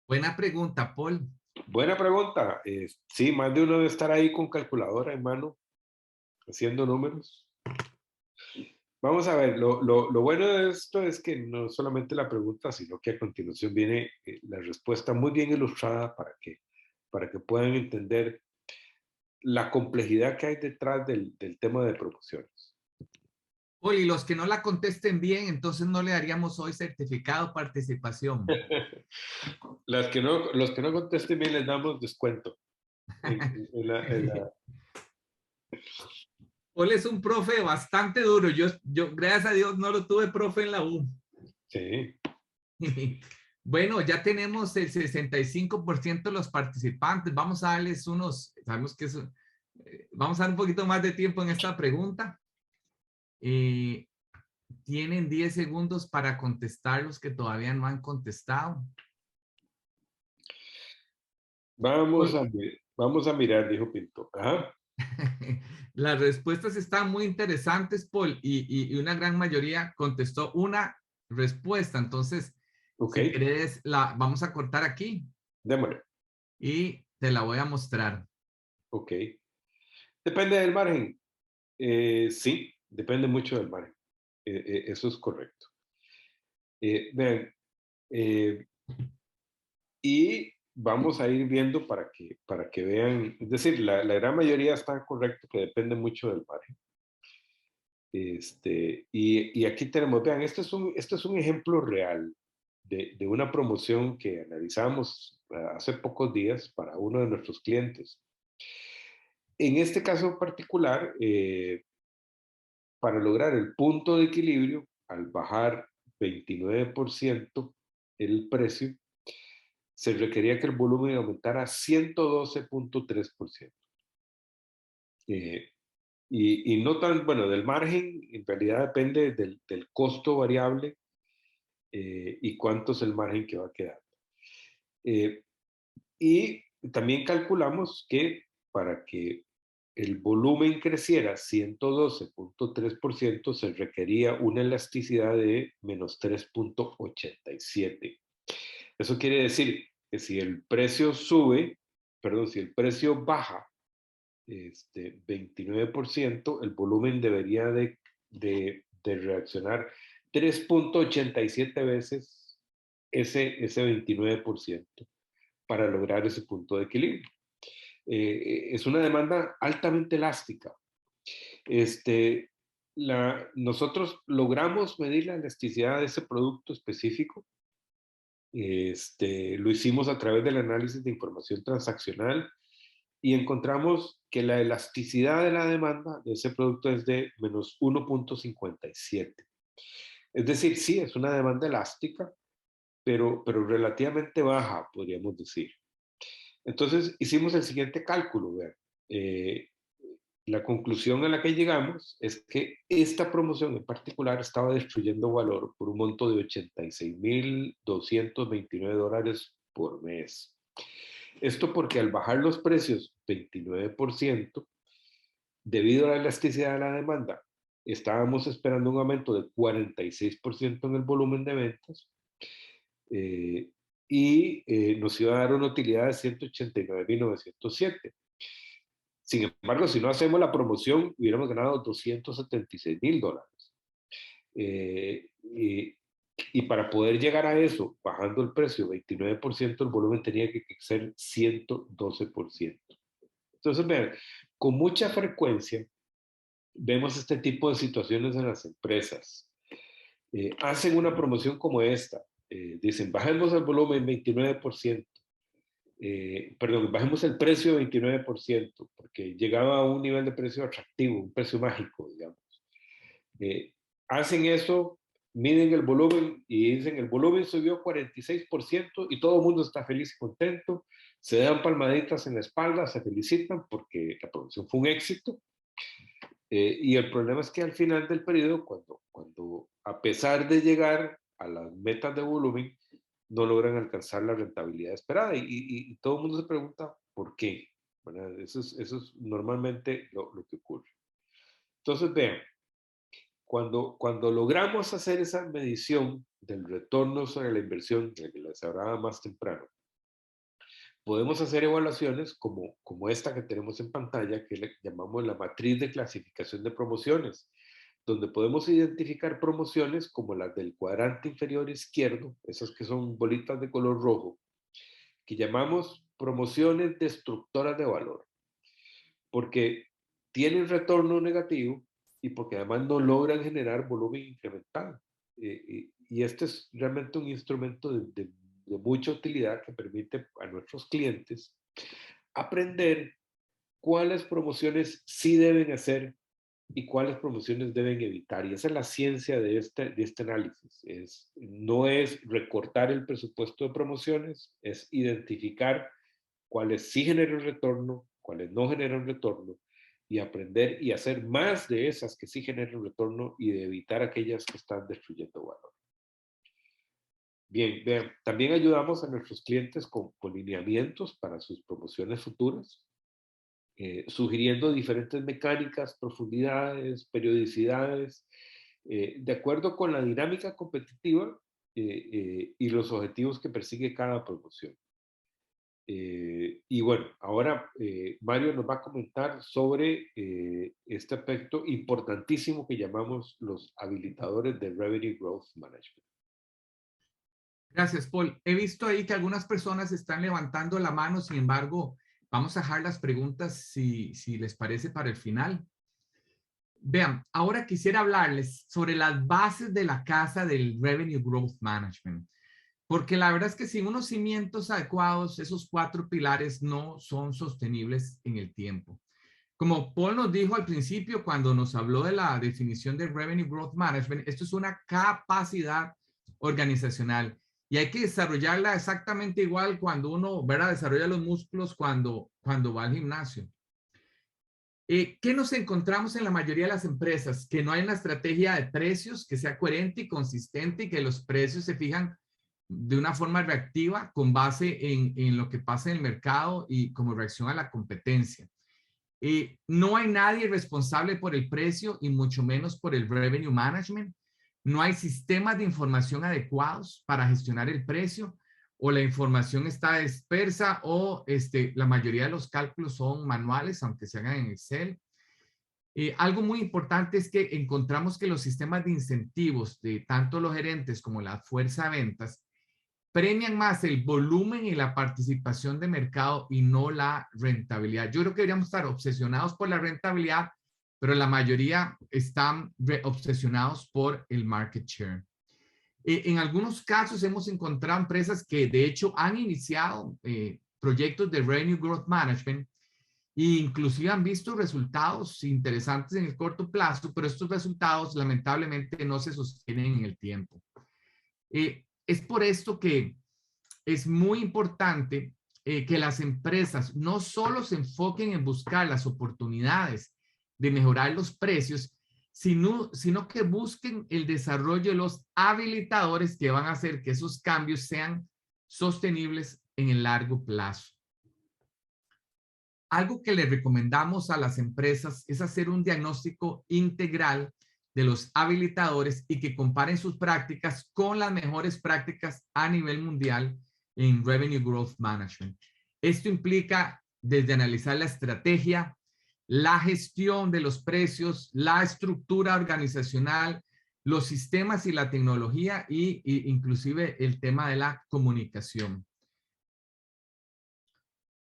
Buena pregunta, Paul. Buena pregunta. Sí, más de uno debe estar ahí con calculadora en mano, haciendo números. Vamos a ver, lo bueno de esto es que no solamente la pregunta, sino que a continuación viene la respuesta muy bien ilustrada para que puedan entender la complejidad que hay detrás del tema de promociones. Paul, y los que no la contesten bien, entonces no le daríamos hoy certificado de participación. Los que no contesten bien les damos descuento. En la... Paul es un profe bastante duro. Yo, gracias a Dios, no lo tuve profe en la U. Sí. Bueno, ya tenemos el 65% de los participantes. Vamos a darles sabemos que eso, vamos a dar un poquito más de tiempo en esta pregunta. Tienen 10 segundos para contestar los que todavía no han contestado. Vamos a mirar, dijo Pinto. Ajá. Las respuestas están muy interesantes, Paul, y una gran mayoría contestó una respuesta. Entonces, Ok, si quieres, vamos a cortar aquí démosle. y te la voy a mostrar. Ok. Depende del margen. Sí, depende mucho del margen. Eso es correcto. Vean, y vamos a ir viendo para que vean, es decir, la gran mayoría está correcto que depende mucho del margen. Y aquí tenemos, vean, este es un ejemplo real de una promoción que analizamos hace pocos días para uno de nuestros clientes. En este caso particular, para lograr el punto de equilibrio, al bajar 29% el precio, se requería que el volumen aumentara 112.3%. Y no tan, bueno, del margen, en realidad depende del costo variable y cuánto es el margen que va a quedar. Y también calculamos que para que el volumen creciera 112.3%, se requería una elasticidad de menos 3.87. Eso quiere decir que si el precio sube, perdón, si el precio baja 29%, el volumen debería de reaccionar 3.87 veces ese 29% para lograr ese punto de equilibrio. Es una demanda altamente elástica. Nosotros logramos medir la elasticidad de ese producto específico. Lo hicimos a través del análisis de información transaccional y encontramos que la elasticidad de la demanda de ese producto es de menos 1.57. Es decir, sí, es una demanda elástica, pero relativamente baja, podríamos decir. Entonces hicimos el siguiente cálculo. Vean. La conclusión a la que llegamos es que esta promoción en particular estaba destruyendo valor por un monto de $86,229 por mes. Esto porque al bajar los precios 29%, debido a la elasticidad de la demanda, estábamos esperando un aumento de 46% en el volumen de ventas nos iba a dar una utilidad de 189,907. Sin embargo, si no hacemos la promoción, hubiéramos ganado $276,000. Y para poder llegar a eso, bajando el precio 29%, el volumen tenía que ser 112%. Entonces, vean, con mucha frecuencia vemos este tipo de situaciones en las empresas. hacen una promoción como esta. Dicen, bajemos el volumen 29%. Perdón, bajemos el precio 29%, porque llegaba a un nivel de precio atractivo, un precio mágico, digamos. Hacen eso, miden el volumen y dicen, el volumen subió 46% y todo el mundo está feliz y contento, se dan palmaditas en la espalda, se felicitan porque la promoción fue un éxito. Y el problema es que al final del periodo, cuando a pesar de llegar a las metas de volumen, no logran alcanzar la rentabilidad esperada. Y todo el mundo se pregunta por qué. ¿Verdad? Eso es normalmente lo que ocurre. Entonces, vean, cuando logramos hacer esa medición del retorno sobre la inversión, de que les hablaba más temprano, podemos hacer evaluaciones como esta que tenemos en pantalla, que le llamamos la matriz de clasificación de promociones, donde podemos identificar promociones como las del cuadrante inferior izquierdo, esas que son bolitas de color rojo, que llamamos promociones destructoras de valor, porque tienen retorno negativo y porque además no logran generar volumen incremental. Y este es realmente un instrumento de mucha utilidad que permite a nuestros clientes aprender cuáles promociones sí deben hacer y cuáles promociones deben evitar. Y esa es la ciencia de este análisis. No es recortar el presupuesto de promociones, es identificar cuáles sí generan retorno, cuáles no generan retorno, y aprender y hacer más de esas que sí generan retorno y de evitar aquellas que están destruyendo valor. Bien, vean, también ayudamos a nuestros clientes con lineamientos para sus promociones futuras, sugiriendo diferentes mecánicas, profundidades, periodicidades, de acuerdo con la dinámica competitiva y los objetivos que persigue cada promoción. Y bueno, ahora Mario nos va a comentar sobre este aspecto importantísimo que llamamos los habilitadores de Revenue Growth Management. Gracias, Paul. He visto ahí que algunas personas están levantando la mano, sin embargo, vamos a dejar las preguntas si les parece para el final. Vean, ahora quisiera hablarles sobre las bases de la casa del Revenue Growth Management, porque la verdad es que sin unos cimientos adecuados, esos 4 pilares no son sostenibles en el tiempo. Como Paul nos dijo al principio, cuando nos habló de la definición de Revenue Growth Management, esto es una capacidad organizacional y hay que desarrollarla exactamente igual cuando uno, ¿verdad?, desarrolla los músculos cuando va al gimnasio. ¿Qué nos encontramos en la mayoría de las empresas? Que no hay una estrategia de precios que sea coherente y consistente y que los precios se fijan de una forma reactiva con base en lo que pasa en el mercado y como reacción a la competencia. No hay nadie responsable por el precio y mucho menos por el revenue management. No hay sistemas de información adecuados para gestionar el precio o la información está dispersa o la mayoría de los cálculos son manuales, aunque se hagan en Excel. Algo muy importante es que encontramos que los sistemas de incentivos de tanto los gerentes como la fuerza de ventas premian más el volumen y la participación de mercado y no la rentabilidad. Yo creo que deberíamos estar obsesionados por la rentabilidad, pero la mayoría están obsesionados por el market share. En algunos casos hemos encontrado empresas que de hecho han iniciado proyectos de Revenue Growth Management e inclusive han visto resultados interesantes en el corto plazo, pero estos resultados lamentablemente no se sostienen en el tiempo. Es por esto que es muy importante que las empresas no solo se enfoquen en buscar las oportunidades de mejorar los precios, sino que busquen el desarrollo de los habilitadores que van a hacer que esos cambios sean sostenibles en el largo plazo. Algo que le recomendamos a las empresas es hacer un diagnóstico integral de los habilitadores y que comparen sus prácticas con las mejores prácticas a nivel mundial en Revenue Growth Management. Esto implica desde analizar la estrategia, la gestión de los precios, la estructura organizacional, los sistemas y la tecnología y inclusive el tema de la comunicación.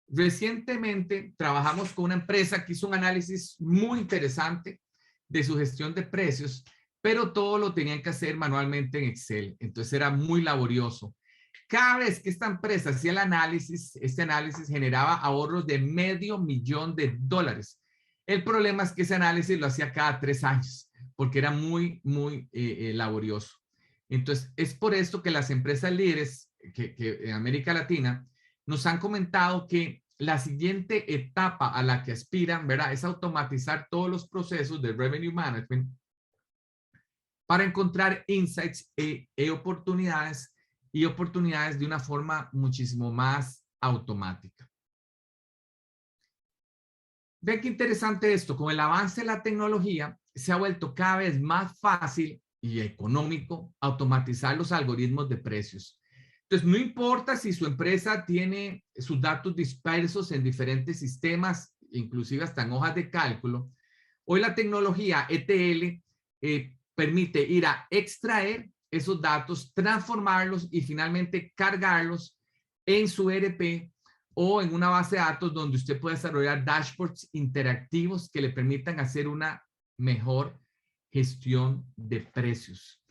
Recientemente trabajamos con una empresa que hizo un análisis muy interesante de su gestión de precios pero todo lo tenían que hacer manualmente en Excel. Entonces era muy laborioso. Cada vez que esta empresa hacía el análisis, este análisis generaba ahorros de $500,000. El problema es que ese análisis lo hacía cada 3 años, porque era muy, muy laborioso. Entonces, es por esto que las empresas líderes que en América Latina nos han comentado que la siguiente etapa a la que aspiran, ¿verdad? Es automatizar todos los procesos de revenue management para encontrar insights oportunidades y oportunidades de una forma muchísimo más automática. Vean qué interesante esto, con el avance de la tecnología se ha vuelto cada vez más fácil y económico automatizar los algoritmos de precios. Entonces, no importa si su empresa tiene sus datos dispersos en diferentes sistemas, inclusive hasta en hojas de cálculo, hoy la tecnología ETL permite ir a extraer esos datos, transformarlos y finalmente cargarlos en su ERP o en una base de datos donde usted puede desarrollar dashboards interactivos que le permitan hacer una mejor gestión de precios.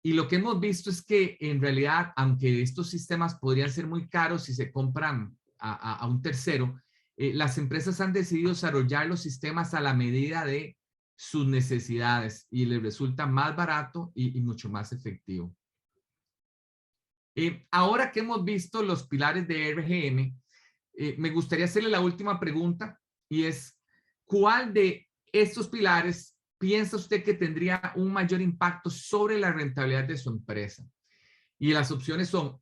Y lo que hemos visto es que en realidad, aunque estos sistemas podrían ser muy caros si se compran a un tercero, las empresas han decidido desarrollar los sistemas a la medida de sus necesidades y les resulta más barato y mucho más efectivo. Ahora que hemos visto los pilares de RGM, me gustaría hacerle la última pregunta y es, ¿cuál de estos pilares piensa usted que tendría un mayor impacto sobre la rentabilidad de su empresa? Y las opciones son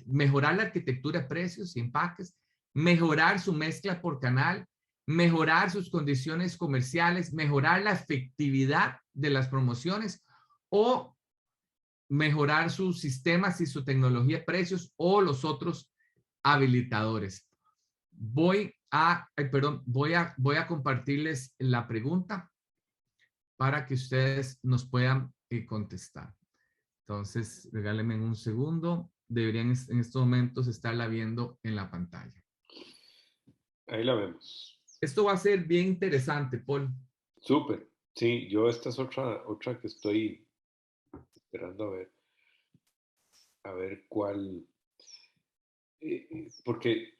mejorar la arquitectura de precios y empaques, mejorar su mezcla por canal, mejorar sus condiciones comerciales, mejorar la efectividad de las promociones o mejorar sus sistemas y su tecnología de precios o los otros habilitadores. Voy a compartirles la pregunta para que ustedes nos puedan contestar. Entonces, regálenme un segundo. Deberían en estos momentos estarla viendo en la pantalla. Ahí la vemos. Esto va a ser bien interesante, Paul. Súper. Sí, yo esta es otra que estoy esperando a ver cuál, porque,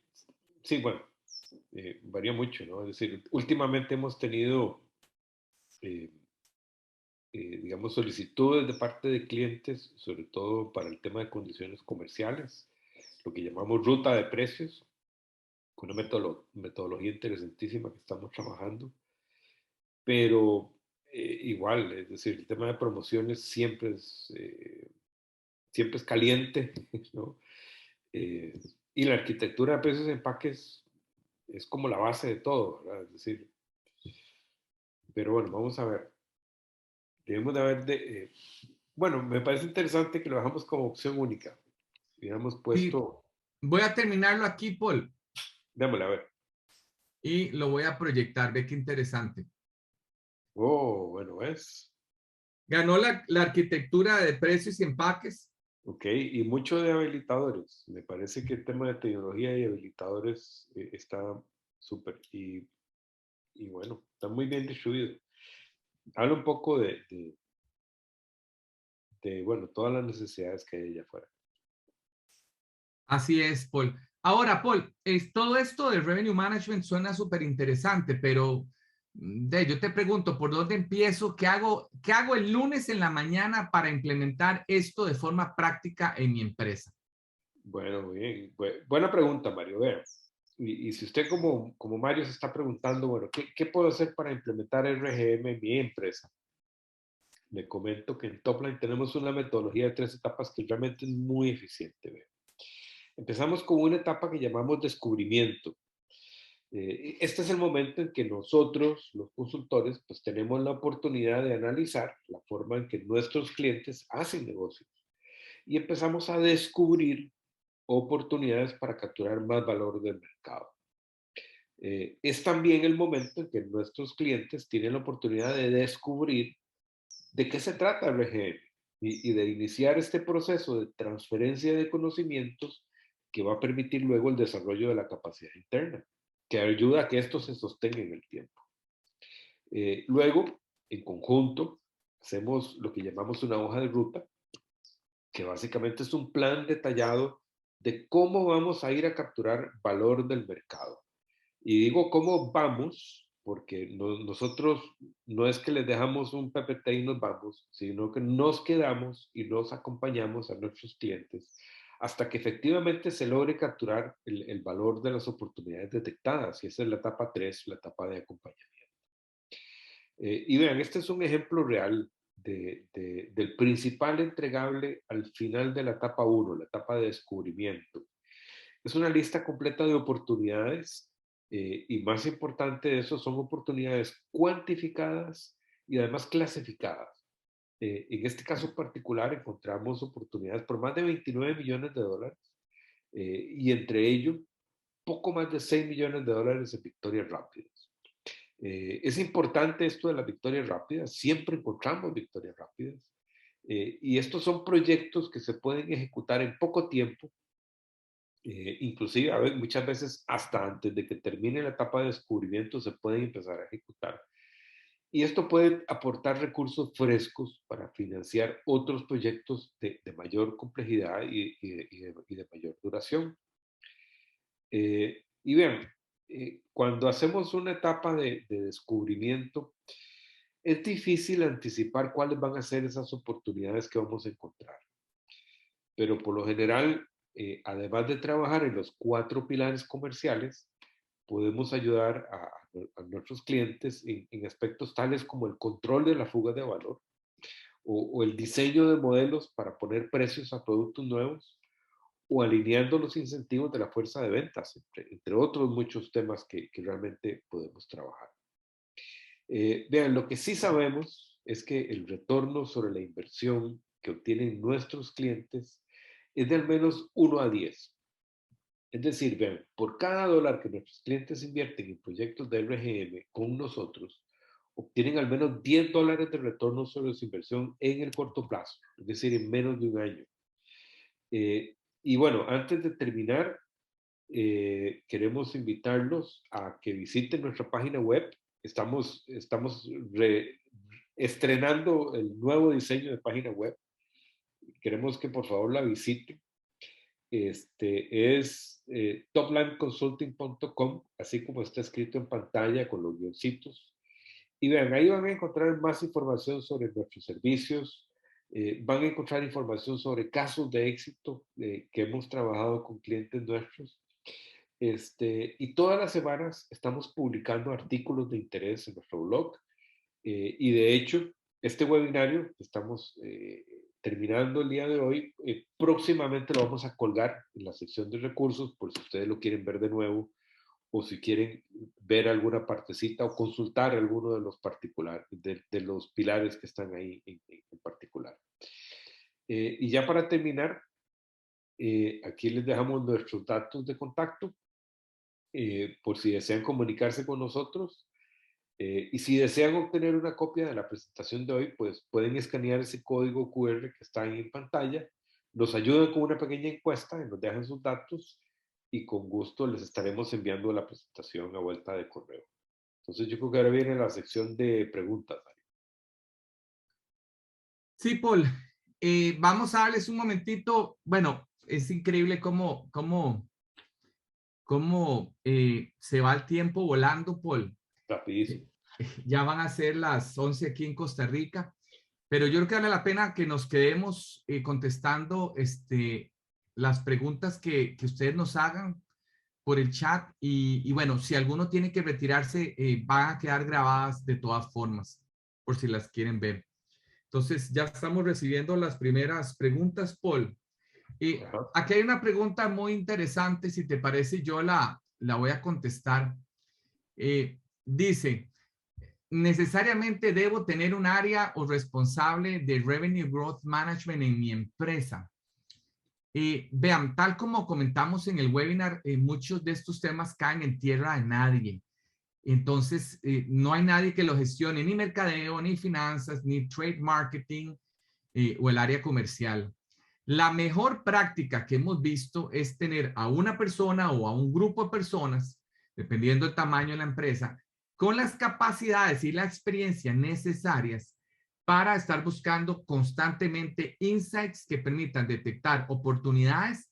sí, bueno, varía mucho, ¿no? Es decir, últimamente hemos tenido, eh, digamos, solicitudes de parte de clientes, sobre todo para el tema de condiciones comerciales, lo que llamamos ruta de precios, con una metodología interesantísima que estamos trabajando, pero igual, es decir, el tema de promociones siempre es caliente, ¿no? Y la arquitectura de precios y empaques es como la base de todo, ¿verdad? Es decir, pero bueno, vamos a ver. Debemos de haber bueno, me parece interesante que lo dejamos como opción única. Hubiéramos Sí, puesto, voy a terminarlo aquí, Paul, démosle a ver. y lo voy a proyectar. Ve qué interesante. Oh, bueno, es. Ganó la arquitectura de precios y empaques. Ok, y mucho de habilitadores. Me parece que el tema de tecnología y habilitadores está súper. Y bueno, está muy bien distribuido. Habla un poco bueno, todas las necesidades que hay allá afuera. Así es, Paul. Ahora, Paul, todo esto de revenue management suena súper interesante, pero yo te pregunto, ¿por dónde empiezo? Qué hago el lunes en la mañana para implementar esto de forma práctica en mi empresa? Bueno, muy bien. Buena pregunta, Mario. Vea. Y si usted como Mario se está preguntando, bueno, ¿qué puedo hacer para implementar RGM en mi empresa? Le comento que en Topline tenemos una metodología de 3 etapas que realmente es muy eficiente. Vea. Empezamos con una etapa que llamamos descubrimiento. Este es el momento en que nosotros, los consultores, pues tenemos la oportunidad de analizar la forma en que nuestros clientes hacen negocios y empezamos a descubrir oportunidades para capturar más valor del mercado. Es también el momento en que nuestros clientes tienen la oportunidad de descubrir de qué se trata el RGM y de iniciar este proceso de transferencia de conocimientos que va a permitir luego el desarrollo de la capacidad interna, que ayuda a que esto se sostenga en el tiempo. Luego, en conjunto, hacemos lo que llamamos una hoja de ruta, que básicamente es un plan detallado de cómo vamos a ir a capturar valor del mercado. Y digo cómo vamos, porque nosotros no es que les dejamos un PPT y nos vamos, sino que nos quedamos y nos acompañamos a nuestros clientes hasta que efectivamente se logre capturar el valor de las oportunidades detectadas. Y esa es la etapa 3, la etapa de acompañamiento. Y vean, este es un ejemplo real del principal entregable al final de la etapa 1, la etapa de descubrimiento. Es una lista completa de oportunidades y más importante de eso son oportunidades cuantificadas y además clasificadas. En este caso particular encontramos oportunidades por más de 29 millones de dólares y entre ellos poco más de 6 millones de dólares en victorias rápidas. Es importante esto de las victorias rápidas, siempre encontramos victorias rápidas y estos son proyectos que se pueden ejecutar en poco tiempo, inclusive muchas veces hasta antes de que termine la etapa de descubrimiento se pueden empezar a ejecutar. Y esto puede aportar recursos frescos para financiar otros proyectos de mayor complejidad y de mayor duración. Y vean, cuando hacemos una etapa de descubrimiento, es difícil anticipar cuáles van a ser esas oportunidades que vamos a encontrar. Pero por lo general, además de trabajar en los 4 pilares comerciales, podemos ayudar a nuestros clientes en aspectos tales como el control de la fuga de valor o el diseño de modelos para poner precios a productos nuevos o alineando los incentivos de la fuerza de ventas, entre otros muchos temas que realmente podemos trabajar. Vean, lo que sí sabemos es que el retorno sobre la inversión que obtienen nuestros clientes es de al menos 1 a 10. Es decir, vean, por cada dólar que nuestros clientes invierten en proyectos de RGM con nosotros, obtienen al menos 10 dólares de retorno sobre su inversión en el corto plazo, es decir, en menos de un año. Y bueno, antes de terminar, queremos invitarlos a que visiten nuestra página web. Estamos estrenando el nuevo diseño de página web. Queremos que por favor la visiten. Es toplineconsulting.com, así como está escrito en pantalla con los guioncitos. Y vean, ahí van a encontrar más información sobre nuestros servicios, van a encontrar información sobre casos de éxito que hemos trabajado con clientes nuestros. Y todas las semanas estamos publicando artículos de interés en nuestro blog. Y de hecho, este webinario que estamos terminando el día de hoy, próximamente lo vamos a colgar en la sección de recursos por si ustedes lo quieren ver de nuevo o si quieren ver alguna partecita o consultar alguno de los particulares, de los pilares que están ahí en particular. Y ya para terminar, aquí les dejamos nuestros datos de contacto por si desean comunicarse con nosotros. Y si desean obtener una copia de la presentación de hoy, pues pueden escanear ese código QR que está ahí en pantalla, nos ayudan con una pequeña encuesta y nos dejan sus datos y con gusto les estaremos enviando la presentación a vuelta de correo. Entonces yo creo que ahora viene la sección de preguntas. Sí, Paul. Vamos a darles un momentito. Bueno, es increíble cómo se va el tiempo volando, Paul. Rapidísimo. Ya van a ser las 11 aquí en Costa Rica, pero yo creo que vale la pena que nos quedemos contestando las preguntas que ustedes nos hagan por el chat y bueno, si alguno tiene que retirarse, van a quedar grabadas de todas formas, por si las quieren ver. Entonces, ya estamos recibiendo las primeras preguntas, Paul. Aquí hay una pregunta muy interesante, si te parece, yo la voy a contestar. Dice, ¿necesariamente debo tener un área o responsable de Revenue Growth Management en mi empresa? Vean, tal como comentamos en el webinar, muchos de estos temas caen en tierra de nadie. Entonces, no hay nadie que lo gestione, ni mercadeo, ni finanzas, ni trade marketing o el área comercial. La mejor práctica que hemos visto es tener a una persona o a un grupo de personas, dependiendo del tamaño de la empresa, con las capacidades y la experiencia necesarias para estar buscando constantemente insights que permitan detectar oportunidades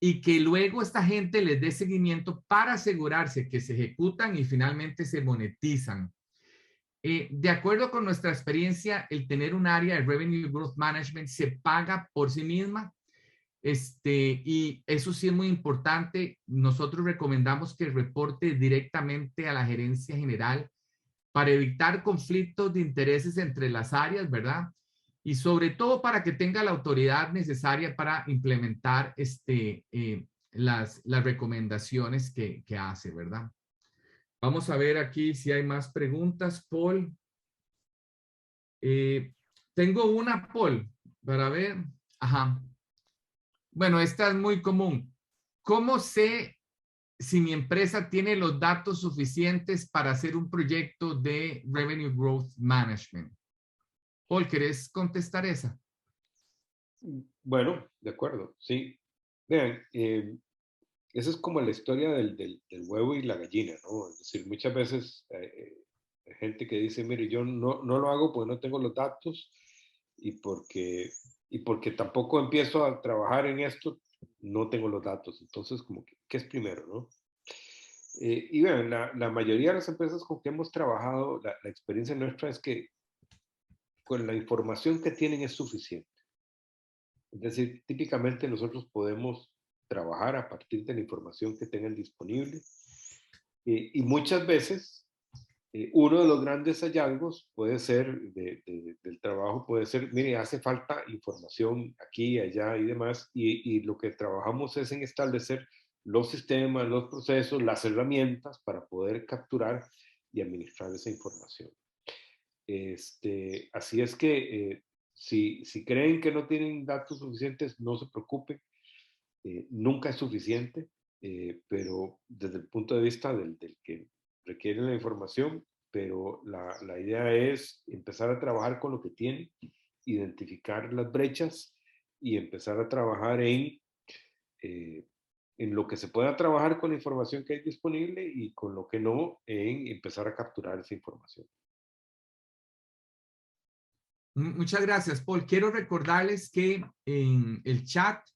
y que luego esta gente les dé seguimiento para asegurarse que se ejecutan y finalmente se monetizan. De acuerdo con nuestra experiencia, el tener un área de Revenue Growth Management se paga por sí misma. Y eso sí es muy importante. Nosotros recomendamos que reporte directamente a la gerencia general para evitar conflictos de intereses entre las áreas, ¿verdad? Y sobre todo para que tenga la autoridad necesaria para implementar las recomendaciones que hace, ¿verdad? Vamos a ver aquí si hay más preguntas, Paul. Tengo una, Paul, para ver. Ajá. Bueno, esta es muy común. ¿Cómo sé si mi empresa tiene los datos suficientes para hacer un proyecto de Revenue Growth Management? Paul, ¿querés contestar esa? Bueno, de acuerdo, sí. Vean, esa es como la historia del huevo y la gallina, ¿no? Es decir, muchas veces hay gente que dice, mire, yo no lo hago porque no tengo los datos y porque tampoco empiezo a trabajar en esto, no tengo los datos. Entonces, como que, ¿qué es primero, no? Y vean, la mayoría de las empresas con que hemos trabajado, la experiencia nuestra es que con la información que tienen es suficiente. Es decir, típicamente nosotros podemos trabajar a partir de la información que tengan disponible y muchas veces uno de los grandes hallazgos puede ser del trabajo, puede ser, mire, hace falta información aquí, allá y demás, y lo que trabajamos es en establecer los sistemas, los procesos, las herramientas para poder capturar y administrar esa información. Así es que si creen que no tienen datos suficientes, no se preocupen, nunca es suficiente, pero desde el punto de vista del que requiere la información, pero la idea es empezar a trabajar con lo que tiene, identificar las brechas y empezar a trabajar eh, en lo que se pueda trabajar con la información que hay disponible y con lo que no, en empezar a capturar esa información. Muchas gracias, Paul. Quiero recordarles que en el chat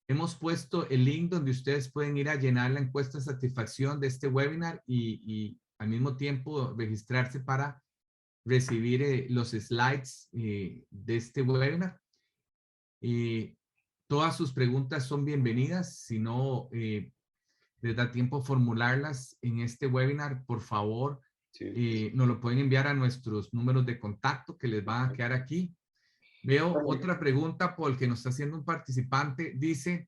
hemos puesto el link donde ustedes pueden ir a llenar la encuesta de satisfacción de este webinar y al mismo tiempo registrarse para recibir los slides de este webinar. Todas sus preguntas son bienvenidas. Si no les da tiempo formularlas en este webinar, por favor, Sí. nos lo pueden enviar a nuestros números de contacto que les van a quedar aquí. Veo otra pregunta, Paul, que nos está haciendo un participante. Dice,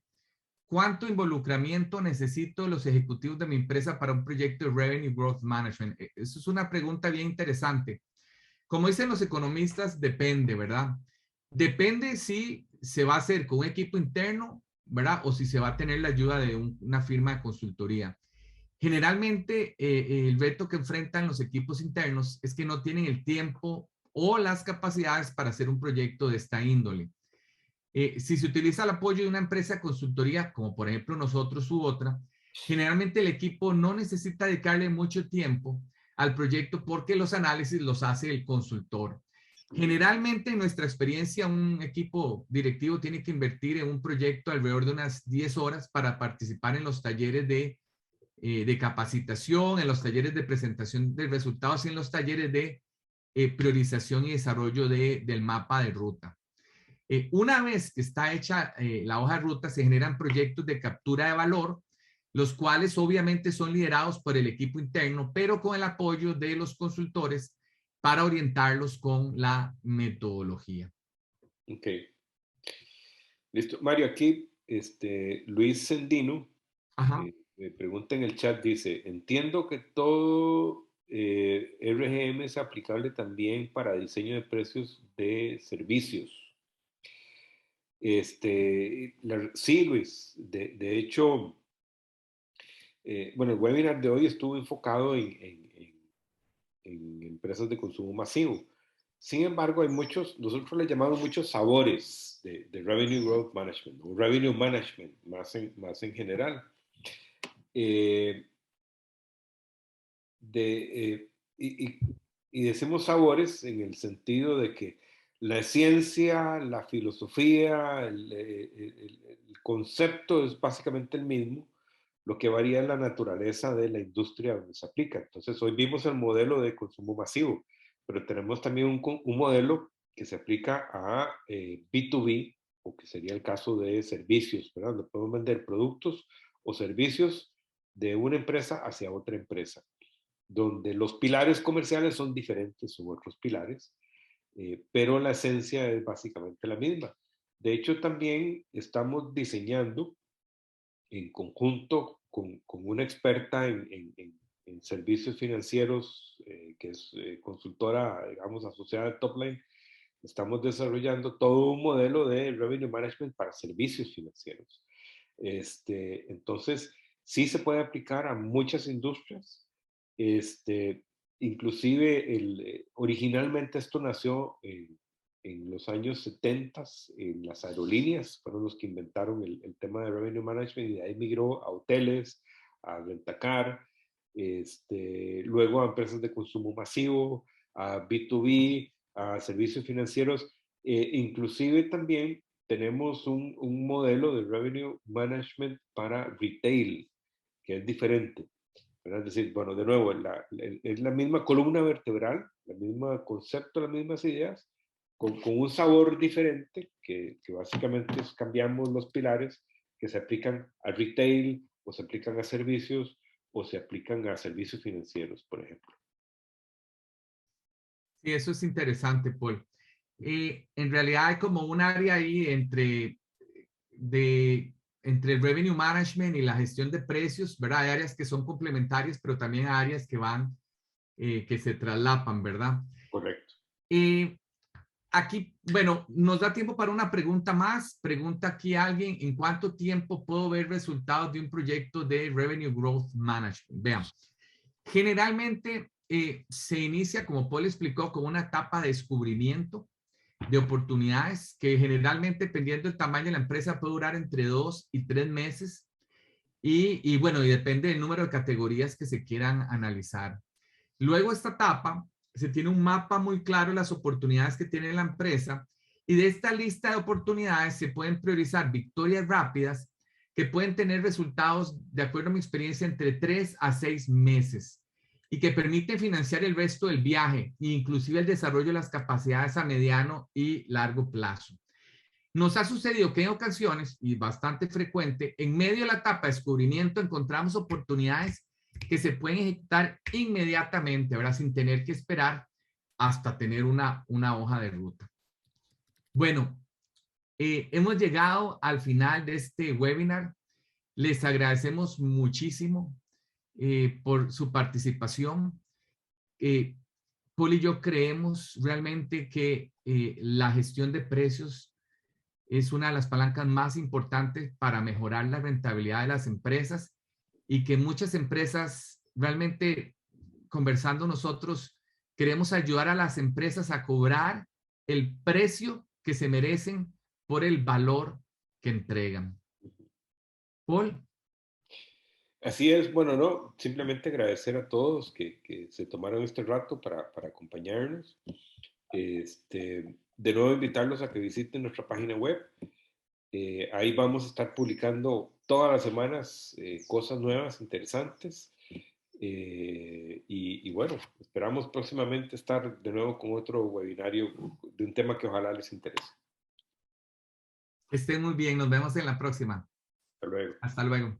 ¿cuánto involucramiento necesito los ejecutivos de mi empresa para un proyecto de Revenue Growth Management? Eso es una pregunta bien interesante. Como dicen los economistas, depende, ¿verdad? Depende si se va a hacer con un equipo interno, ¿verdad? O si se va a tener la ayuda de una firma de consultoría. Generalmente, el reto que enfrentan los equipos internos es que no tienen el tiempo o las capacidades para hacer un proyecto de esta índole. Si se utiliza el apoyo de una empresa de consultoría, como por ejemplo nosotros u otra, generalmente el equipo no necesita dedicarle mucho tiempo al proyecto porque los análisis los hace el consultor. Generalmente, en nuestra experiencia, un equipo directivo tiene que invertir en un proyecto alrededor de unas 10 horas para participar en los talleres de capacitación, en los talleres de presentación de resultados y en los talleres de priorización y desarrollo del mapa de ruta. Una vez que está hecha la hoja de ruta, se generan proyectos de captura de valor, los cuales obviamente son liderados por el equipo interno, pero con el apoyo de los consultores para orientarlos con la metodología. Ok. Listo. Mario, aquí Luis Sendino Ajá. me pregunta en el chat, dice, entiendo que todo RGM es aplicable también para diseño de precios de servicios. Sí, Luis, de hecho, bueno, el webinar de hoy estuvo enfocado en empresas de consumo masivo. Sin embargo, hay muchos, nosotros le llamamos muchos sabores de Revenue Growth Management o Revenue Management más en general. Eh, y Y decimos sabores en el sentido de que la ciencia, la filosofía, el concepto es básicamente el mismo, lo que varía es la naturaleza de la industria donde se aplica. Entonces, hoy vimos el modelo de consumo masivo, pero tenemos también un modelo que se aplica a B2B, o que sería el caso de servicios, ¿verdad? Donde podemos vender productos o servicios de una empresa hacia otra empresa, donde los pilares comerciales son diferentes, son otros pilares, pero la esencia es básicamente la misma. De hecho, también estamos diseñando en conjunto con una experta en servicios financieros, que es consultora, digamos, asociada a Topline. Estamos desarrollando todo un modelo de revenue management para servicios financieros. Entonces, sí se puede aplicar a muchas industrias. Inclusive, originalmente esto nació en los años 70 en las aerolíneas, fueron los que inventaron el tema de revenue management, y de ahí migró a hoteles, a rentacar, luego a empresas de consumo masivo, a B2B, a servicios financieros. Inclusive también tenemos un modelo de revenue management para retail, que es diferente, ¿verdad? Es decir, bueno, de nuevo, es la misma columna vertebral, el mismo concepto, las mismas ideas, con un sabor diferente, que básicamente es cambiamos los pilares que se aplican al retail, o se aplican a servicios, o se aplican a servicios financieros, por ejemplo. Sí, eso es interesante, Paul. En realidad hay como un área ahí entre el revenue management y la gestión de precios, ¿verdad? Hay áreas que son complementarias, pero también hay áreas que van, que se traslapan, ¿verdad? Correcto. Aquí, bueno, nos da tiempo para una pregunta más. Pregunta aquí alguien, ¿en cuánto tiempo puedo ver resultados de un proyecto de Revenue Growth Management? Veamos. Generalmente se inicia, como Paul explicó, con una etapa de descubrimiento de oportunidades que generalmente, dependiendo del tamaño de la empresa, puede durar entre 2 y 3 meses. Y bueno, y depende del número de categorías que se quieran analizar. Luego esta etapa se tiene un mapa muy claro de las oportunidades que tiene la empresa, y de esta lista de oportunidades se pueden priorizar victorias rápidas que pueden tener resultados, de acuerdo a mi experiencia, entre 3 a 6 meses y que permiten financiar el resto del viaje e inclusive el desarrollo de las capacidades a mediano y largo plazo. Nos ha sucedido que en ocasiones, y bastante frecuente, en medio de la etapa de descubrimiento encontramos oportunidades que se pueden ejecutar inmediatamente, ¿verdad? Sin tener que esperar hasta tener una hoja de ruta. Bueno, hemos llegado al final de este webinar. Les agradecemos muchísimo por su participación. Paul y yo creemos realmente que la gestión de precios es una de las palancas más importantes para mejorar la rentabilidad de las empresas, y que muchas empresas realmente, conversando nosotros, queremos ayudar a las empresas a cobrar el precio que se merecen por el valor que entregan. Paul. Así es, bueno, no, simplemente agradecer a todos que se tomaron este rato para acompañarnos. De nuevo invitarlos a que visiten nuestra página web. Ahí vamos a estar publicando todas las semanas cosas nuevas, interesantes. Y bueno, esperamos próximamente estar de nuevo con otro webinario de un tema que ojalá les interese. Estén muy bien, nos vemos en la próxima. Hasta luego. Hasta luego.